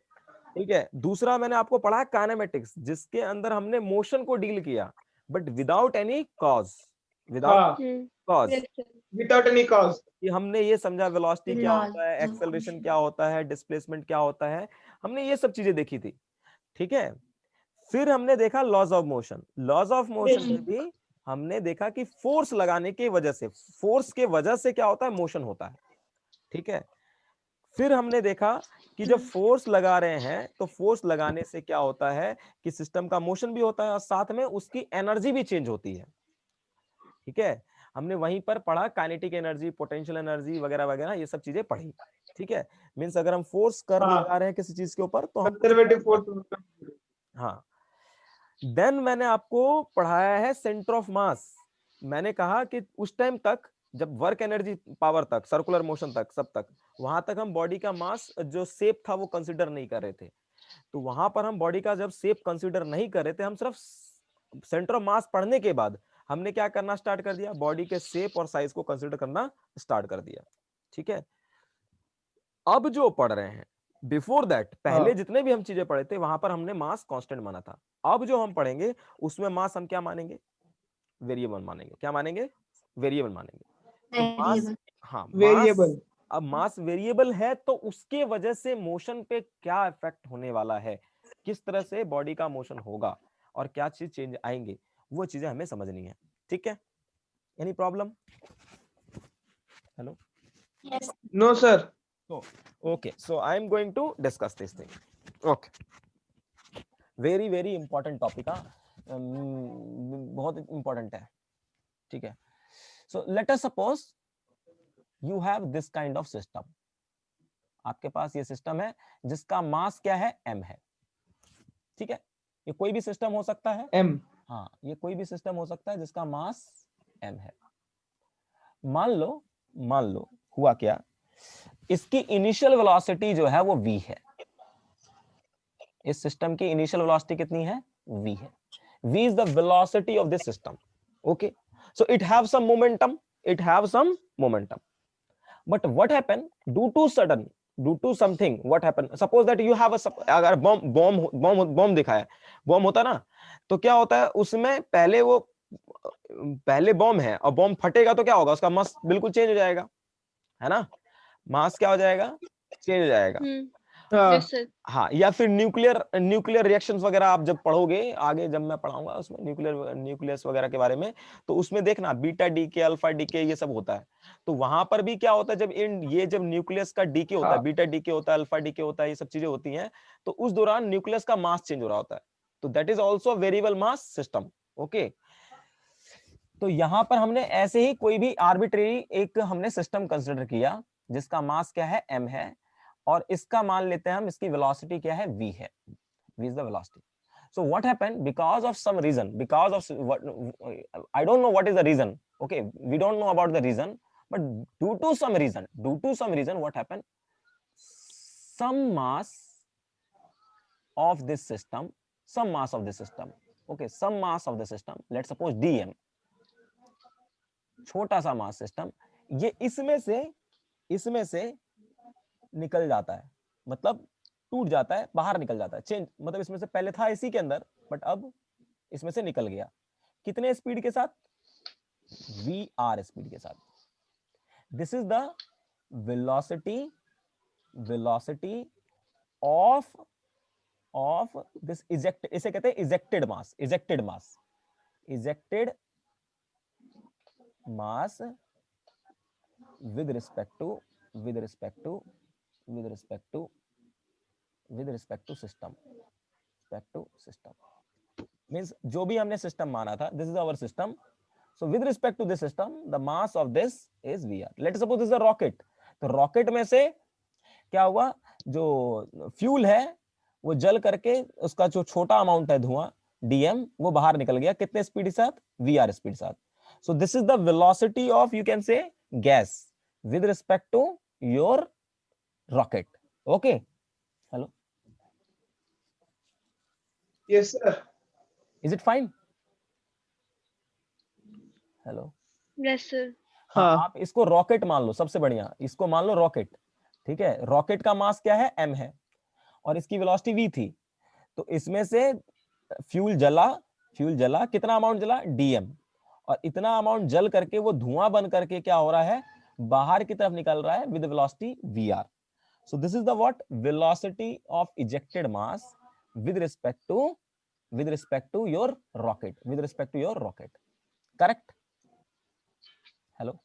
ठीक है। दूसरा मैंने आपको पढ़ाया काइनेमेटिक्स, जिसके अंदर हमने मोशन को डील किया, but without any cause, without cause, without any cause. कि हमने ये समझा वेलोसिटी क्या होता है, एक्सेलरेशन क्या होता है, डिस्प्लेसमेंट क्या होता है, हमने ये सब चीजें देखी थी, ठीक है। फिर हमने देखा laws of motion. Laws of motion में भी हमने देखा कि फोर्स लगाने की वजह से, फोर्स के वजह से क्या होता है? मोशन होता है, ठीक है। फिर हमने देखा कि जब फोर्स लगा रहे हैं तो फोर्स लगाने से क्या होता है कि सिस्टम का मोशन भी होता है और साथ में उसकी एनर्जी भी चेंज होती है, ठीक है। हमने वहीं पर पढ़ा काइनेटिक एनर्जी, पोटेंशियल एनर्जी वगैरह वगैरह, ये सब चीजें पढ़ी, ठीक है। मींस अगर हम फोर्स कर लगा रहे हैं किसी चीज के ऊपर तो कंजर्वेटिव फोर्स। हाँ। देन मैंने आपको पढ़ाया है सेंटर ऑफ मास। मैंने कहा कि उस टाइम तक, जब वर्क एनर्जी पावर तक, सर्कुलर मोशन तक, सब तक, वहां तक हम बॉडी का मास जो शेप था वो कंसीडर नहीं कर रहे थे। तो वहां पर हम बॉडी का जब शेप कंसीडर नहीं कर रहे थे, हम सिर्फ सेंटर ऑफ मास पढ़ने के बाद हमने क्या करना स्टार्ट कर दिया? बॉडी के शेप और साइज को कंसीडर करना स्टार्ट कर दिया, ठीक है। अब जो पढ़ रहे हैं, बिफोर दैट, पहले जितने भी हम चीजें पढ़े थे वहां पर हमने मास कांस्टेंट माना था। अब जो हम पढ़ेंगे उसमें मास हम क्या मानेंगे? वेरिएबल मानेंगे। क्या मानेंगे? वेरिएबल मानेंगे। तो मास, हाँ वेरिएबल। अब मास वेरिएबल है तो उसके वजह से मोशन पे क्या इफेक्ट होने वाला है, किस तरह से बॉडी का मोशन होगा और क्या चीज चेंज आएंगे, वो चीजें हमें समझनी है, ठीक है। Any problem? Hello? No sir. Okay, so I am going to discuss this thing. Okay, very very important topic, बहुत important है, ठीक है। So let us suppose you have this kind of system. आपके पास ये सिस्टम है जिसका मास क्या है? m है, ठीक है। ये कोई भी सिस्टम हो सकता है, m। हाँ, ये कोई भी सिस्टम हो सकता है जिसका मास m है। मान लो हुआ क्या, इसकी इनिशियल वेलोसिटी जो है वो v है। इस सिस्टम की इनिशियल वेलोसिटी कितनी है? v है। v is the velocity of this system. Okay, so it have some momentum, but what happen due to something, what happen, suppose that you have अगर बॉम्ब दिखा है, बॉम्ब होता ना, तो क्या होता है उसमें, पहले बॉम्ब है और बॉम्ब फटेगा तो क्या होगा? उसका मास बिल्कुल चेंज हो जाएगा, है ना, मास क्या हो जाएगा? चेंज हो जाएगा। Yes sir. हाँ, या फिर न्यूक्लियर रिएक्शंस वगैरह आप जब पढ़ोगे आगे, जब मैं पढ़ाऊंगा उसमें न्यूक्लियस वगैरह के बारे में, तो उसमें देखना बीटा डीके, अल्फा डीके, ये सब होता है। तो वहां पर भी क्या होता है, जब न्यूक्लियस का डीके होता है, बीटा डीके होता है, अल्फा डीके होता है, ये सब चीजें होती हैं, तो उस दौरान न्यूक्लियस का मास चेंज हो रहा होता है। तो that is also variable mass system. Okay, तो यहां पर हमने ऐसे ही कोई भी आर्बिट्रेरी एक हमने सिस्टम कंसिडर किया जिसका मास क्या है, m है, और इसका मान लेते हैं हम, इसकी वेलोसिटी क्या है, v है, v is the velocity. So what happened, because of some reason, because of what, I don't know what is the reason, okay, we don't know about the reason, but due to some reason what happened, some mass of this system, okay, some mass of the system, let's suppose dm, छोटा सा मास सिस्टम, ये इसमें से निकल जाता है, मतलब टूट जाता है, बाहर निकल जाता है, चेंज, मतलब इसमें से पहले था इसी के अंदर, बट अब इसमें से निकल गया। कितने स्पीड के साथ, vr स्पीड के साथ। This is the velocity of this eject, इसे कहते हैं ejected mass with respect to system, means जो भी हमने सिस्टम माना था, this is our system, so with respect to this system the mass of this is vr. let's suppose this is a rocket, तो रॉकेट में से क्या हुआ, जो फ्यूल है वो जल करके उसका जो छोटा अमाउंट है धुआं dm, वो बाहर निकल गया, कितने स्पीड के साथ, vr स्पीड साथ। so this is the velocity of, you can say, gas with respect to your rocket. Okay, hello, Yes, sir. is it fine? Hello, yes sir. हाँ, आप इसको रॉकेट मान लो, सबसे बढ़िया, इसको मान लो रॉकेट, ठीक है। रॉकेट का मास क्या है, m है, और इसकी वेलोसिटी v थी, तो इसमें से फ्यूल जला, कितना अमाउंट जला, dm, और इतना अमाउंट जल करके वो धुआं बन करके क्या हो रहा है, बाहर की तरफ निकल रहा है with velocity vr. So this is the what, velocity of ejected mass with respect to your rocket, correct? Hello,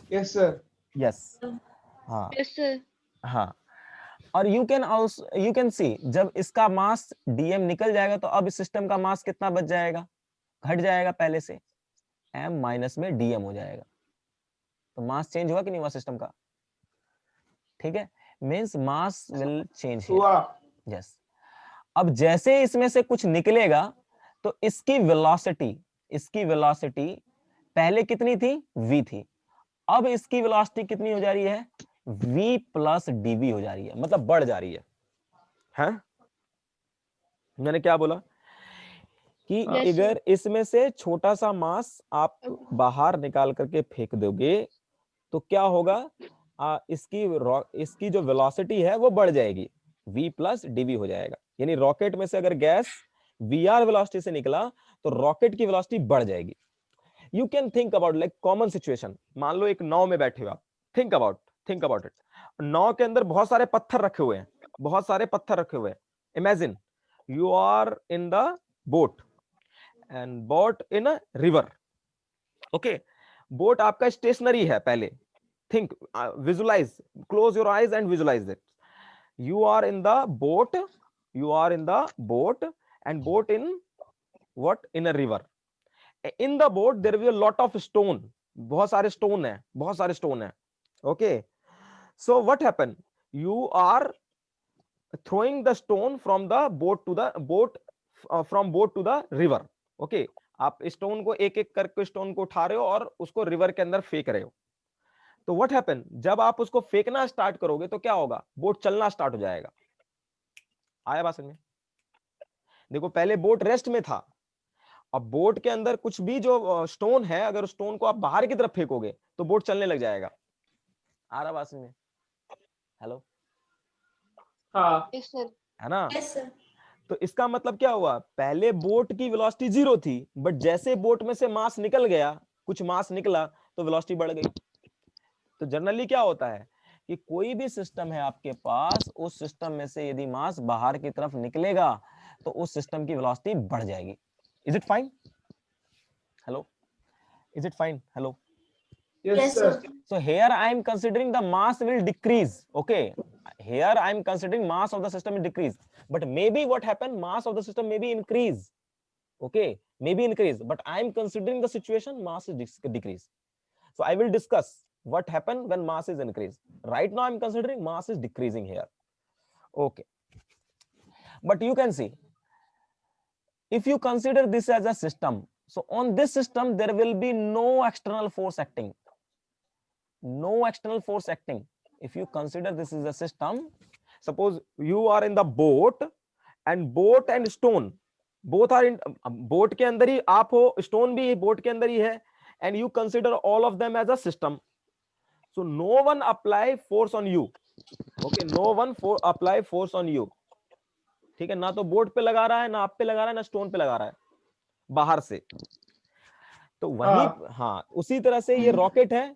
Yes, sir. yes, हाँ, यस सर। हाँ, और you can see जब इसका मास dm निकल जाएगा तो अब इस सिस्टम का मास कितना बच जाएगा, घट जाएगा पहले से, m माइनस में dm हो जाएगा, तो मास चेंज हुआ कि नहीं हुआ सिस्टम का, ठीक है, means mass will change here, yes. अब जैसे इसमें से कुछ निकलेगा तो इसकी वेलोसिटी पहले कितनी थी, v थी, अब इसकी वेलोसिटी कितनी हो जा रही है, v प्लस dv हो जा रही है, मतलब बढ़ जा रही है? मैंने क्या बोला कि अगर इसमें से छोटा सा मास आप बाहर निकाल करके फेंक दोगे तो क्या होगा, इसकी जो वेलोसिटी है वो बढ़ जाएगी, v प्लस dv हो जाएगा, यानी रॉकेट में से अगर गैस vr वेलोसिटी से निकला तो रॉकेट की वेलोसिटी बढ़ जाएगी। You can think about like common situation, मान लो एक नाव में बैठे हो आप, थिंक अबाउट इट, नाव के अंदर बहुत सारे पत्थर रखे हुए हैं, imagine you are in the boat and boat in a river, okay, boat आपका स्टेशनरी है, पहले think, visualize, close your eyes and visualize it. You are in the boat and boat in what, in a river. In the boat there will be a lot of stone, बहुत सारे stone है, okay, so what happened, you are throwing the stone from the boat to the river, okay, आप स्टोन को एक एक करके स्टोन को उठा रहे हो और उसको रिवर के अंदर फेंक रहे हो। तो व्हाट हैपन, जब आप उसको फेंकना स्टार्ट करोगे तो क्या होगा, बोट चलना स्टार्ट हो जाएगा। आया बात समझ में? देखो पहले बोट रेस्ट में था, अब बोट के अंदर कुछ भी जो स्टोन है, अगर स्टोन को आप बाहर की तरफ फेंकोगे तो बोट चलने लग जाएगा। आ रहा बात समझ में? हेलो, हाँ, यस सर। है ना? Yes sir. तो इसका मतलब क्या हुआ, पहले बोट की वेलोसिटी 0 थी, बट जैसे बोट में से मास निकल गया, कुछ मास निकला तो वेलोसिटी बढ़ गई। तो जनरली क्या होता है कि कोई भी सिस्टम है आपके पास, उस सिस्टम में से यदि मास बाहर की तरफ निकलेगा तो उस सिस्टम की वेलोसिटी बढ़ जाएगी। Is it fine? Hello, is it fine? Hello, Yes, sir. so here I am considering the mass will decrease. Okay, here I am considering mass of the system will decrease, but maybe what happened, mass of the system may be increase. Okay, maybe increase, but I am considering the situation mass is decrease. So I will discuss what happened when mass is increased. Right now I am considering mass is decreasing here. Okay, but you can see, if you consider this as a system, so on this system there will be no external force acting. No external force acting. If you consider this is a system, suppose you are in the boat and stone both are in boat के अंदर ही आप हो, stone भी boat के अंदर ही है, and you consider all of them as a system. So no one apply force on you. Okay, no one apply force on you. ठीक है, ना तो बोट पे लगा रहा है, ना आप पे लगा रहा है, ना स्टोन पे लगा रहा है बाहर से। तो वही हाँ उसी तरह से ये रॉकेट है,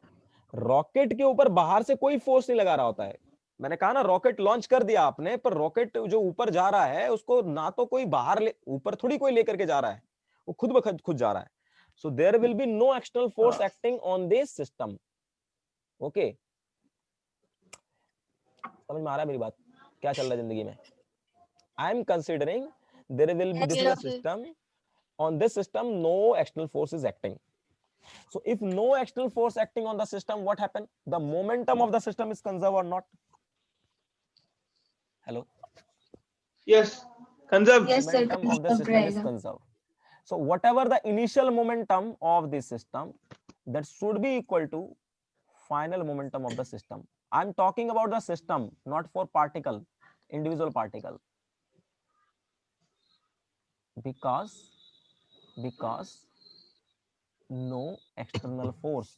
रॉकेट के ऊपर बाहर से कोई फोर्स नहीं लगा रहा होता है। मैंने कहा ना, रॉकेट लॉन्च कर दिया आपने, पर रॉकेट जो ऊपर जा रहा है उसको ना तो कोई बाहर ऊपर थोड़ी कोई लेकर के जा रहा है, वो खुद ब खुद जा रहा है। So there will be no external force acting on this system. Okay, समझ में आ रहा है मेरी बात, क्या चल रहा है जिंदगी में? I am considering there will B this is a system, on this system no external force is acting. So if no external force acting on the system, what happen? The momentum of the system is conserved or not? Hello, Yes, conserve. Yes, sir. momentum of the system is conserved. So whatever the initial momentum of the system, that should be equal to final momentum of the system. I'm talking about the system, not for particle, individual particle, because no external force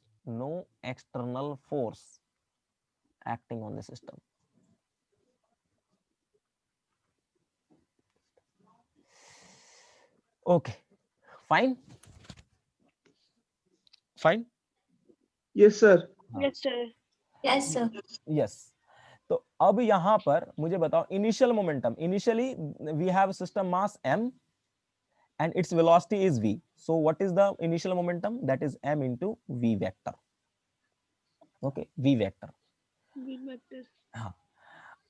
acting on the system. Okay, fine. Yes, sir. Yes, sir. Yes, sir. Yes. तो अब यहां पर मुझे बताओ initial momentum. Initially we have system mass m and its velocity is v. So what is the initial momentum? That is m into v vector. Okay, v vector. हाँ,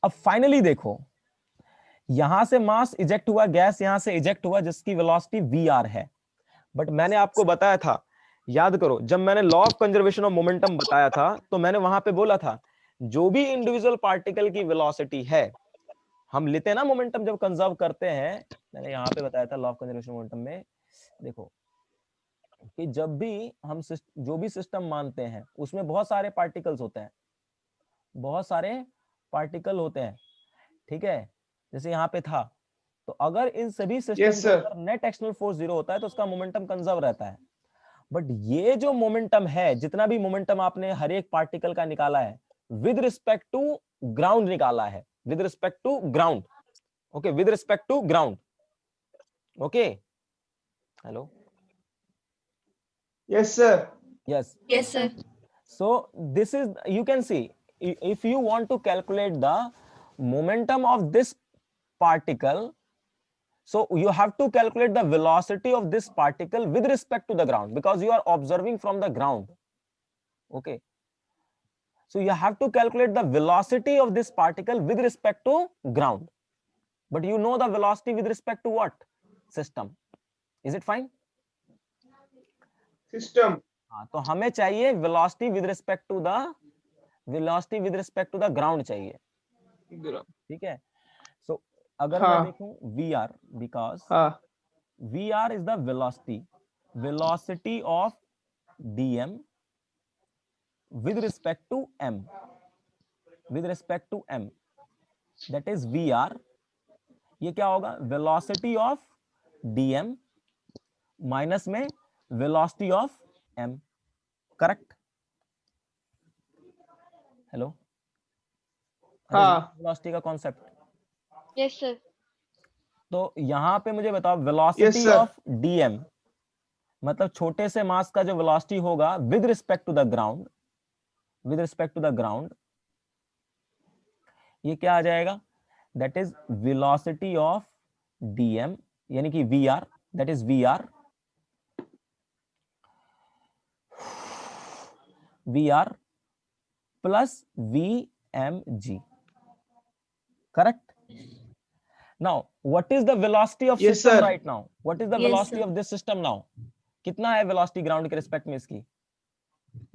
अब फाइनली देखो, यहां से मास इजेक्ट हुआ, गैस यहां से इजेक्ट हुआ जिसकी वेलोसिटी vr है। बट मैंने आपको बताया था, याद करो, जब मैंने law of conservation of momentum बताया था तो मैंने वहां पे बोला था जो भी इंडिविजुअल पार्टिकल की वेलोसिटी है, हम लेते हैं ना मोमेंटम जब कंजर्व करते हैं, मैंने यहाँ पे बताया था लॉ ऑफ कंजर्वेशन मोमेंटम में, देखो कि जब भी हम जो भी सिस्टम मानते हैं उसमें बहुत सारे पार्टिकल्स होते हैं, बहुत सारे पार्टिकल होते हैं, ठीक है, जैसे यहाँ पे था। तो अगर इन सभी सिस्टम के अंदर नेट एक्सटर्नल फोर्स 0 होता है तो उसका मोमेंटम कंजर्व रहता है। बट ये जो मोमेंटम है, जितना भी मोमेंटम आपने हर एक पार्टिकल का निकाला है, विद रिस्पेक्ट टू ग्राउंड निकाला है, with respect to ground. Okay, with respect to ground. Okay, hello, Yes, sir. yes, Yes, sir. so this is, you can see, if you want to calculate the momentum of this particle, so you have to calculate the velocity of this particle with respect to the ground, because you are observing from the ground. Okay, so you have to calculate the velocity of this particle with respect to ground, but you know the velocity with respect to what? System. Is it fine? System. हाँ, तो हमें चाहिए velocity with respect to the ground चाहिए, ठीक है। सो अगर मैं देखूं VR, because VR is the velocity of dm with respect to m, that is VR, ये क्या होगा? वेलोसिटी ऑफ dm माइनस में velocity of m, correct? Hello, velocity का कॉन्सेप्ट। Yes, sir. तो यहां पे मुझे बताओ वेलोसिटी ऑफ dm मतलब छोटे से मास का जो वेलोसिटी होगा with respect to the ground, ये क्या आ जाएगा, that is velocity of dm, यानी कि vr, that is vr plus vmg, correct? Now what is the velocity of Yes, system sir. right now? What is the Yes, velocity sir. of this system now? कितना है velocity ground के respect में इसकी?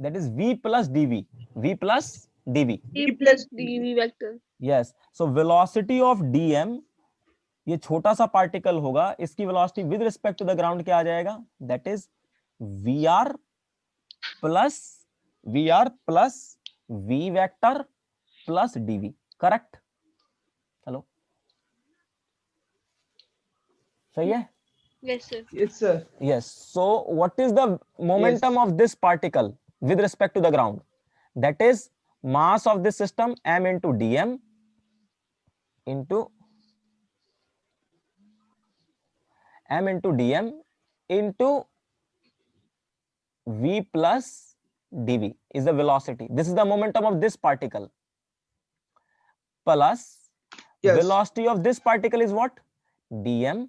That is v plus dv, v plus dv. E V plus plus dv vector. Yes, so velocity of dm, ये छोटा सा पार्टिकल होगा, इसकी velocity with respect to the ground क्या आ जाएगा, that is vr plus v vector plus dv, correct? Hello, सही है? Yes, sir. Yes, sir. Yes, so what is the momentum of this particle with respect to the ground? That is mass of this system m into dm into v plus dv is the velocity. This is the momentum of this particle. Plus Yes. velocity of this particle is what? dm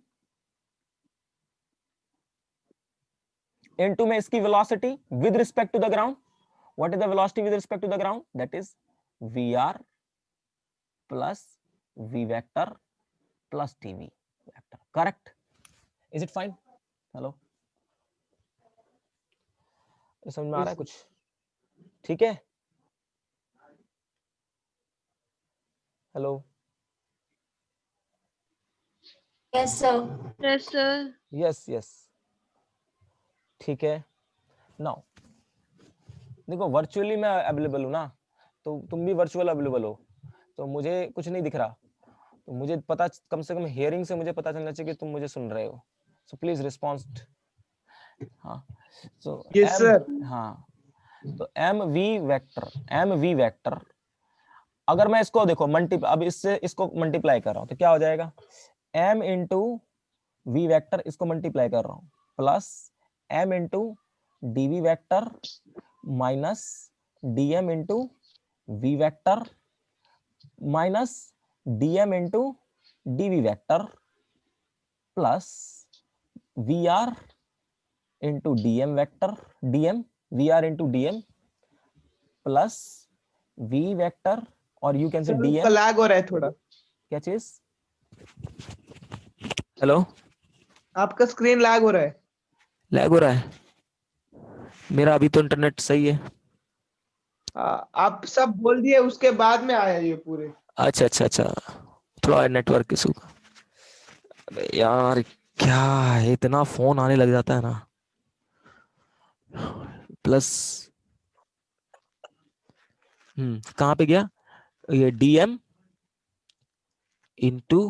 into में इसकी velocity with respect to the ground. What is the velocity with respect to the ground? That is vr plus v vector plus dv vector. Correct? Is it fine? Hello? समझ में आ रहा है कुछ? ठीक है? Hello? Yes, sir. Yes, sir. Yes yes, ठीक है. नाउ देखो, वर्चुअली मैं अवेलेबल हूँ ना, तो तुम भी वर्चुअल अवेलेबल हो, तो मुझे कुछ नहीं दिख रहा, तो मुझे पता, कम से कम हियरिंग से मुझे पता चलना चाहिए कि तुम मुझे सुन रहे हो. So please respond. हाँ, सो Yes, sir. हाँ, तो एम वी वेक्टर अगर मैं इसको देखो अब इससे इसको मल्टीप्लाई कर रहा हूँ तो क्या हो जाएगा, m इंटू वी वेक्टर, इसको मल्टीप्लाई कर रहा हूँ, plus m into dv vector minus dm into v vector minus dm into dv vector plus vr into dm vector, vr into dm plus v vector, और you can say Sir, dm. उसका लैग हो रहा है थोड़ा. क्या चीज? हेलो, आपका स्क्रीन लैग हो रहा है. लैग हो रहा है? मेरा अभी तो इंटरनेट सही है. आप सब बोल दिए, उसके बाद में आया ये पूरे. अच्छा अच्छा अच्छा, थोड़ा नेटवर्क इशू का. अबे यार, क्या है, इतना फोन आने लग जाता है ना. प्लस कहाँ पे गया ये, dm into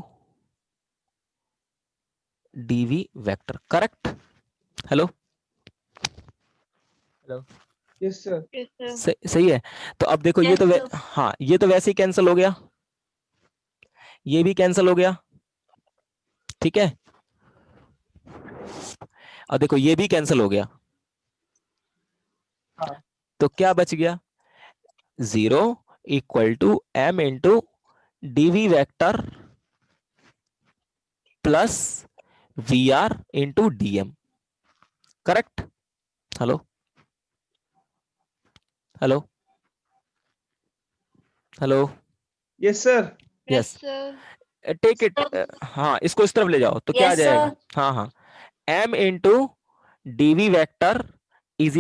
dv vector, correct? Hello hello, Yes, sir. Yes, sir. सही है. तो अब देखो, ये Yes, तो sir. हाँ, ये तो वैसे ही कैंसिल हो गया, ये भी कैंसिल हो गया, ठीक है? अब देखो, ये भी कैंसिल हो गया. हाँ. तो क्या बच गया, 0 equal to m into dv vector plus vr into dm, correct? Hello hello hello, Yes, sir. Yes, yes, sir. Take it. हाँ, इसको इस तरफ ले जाओ तो क्या आ Yes, जाएगा, sir. हाँ हाँ, m into dv vector is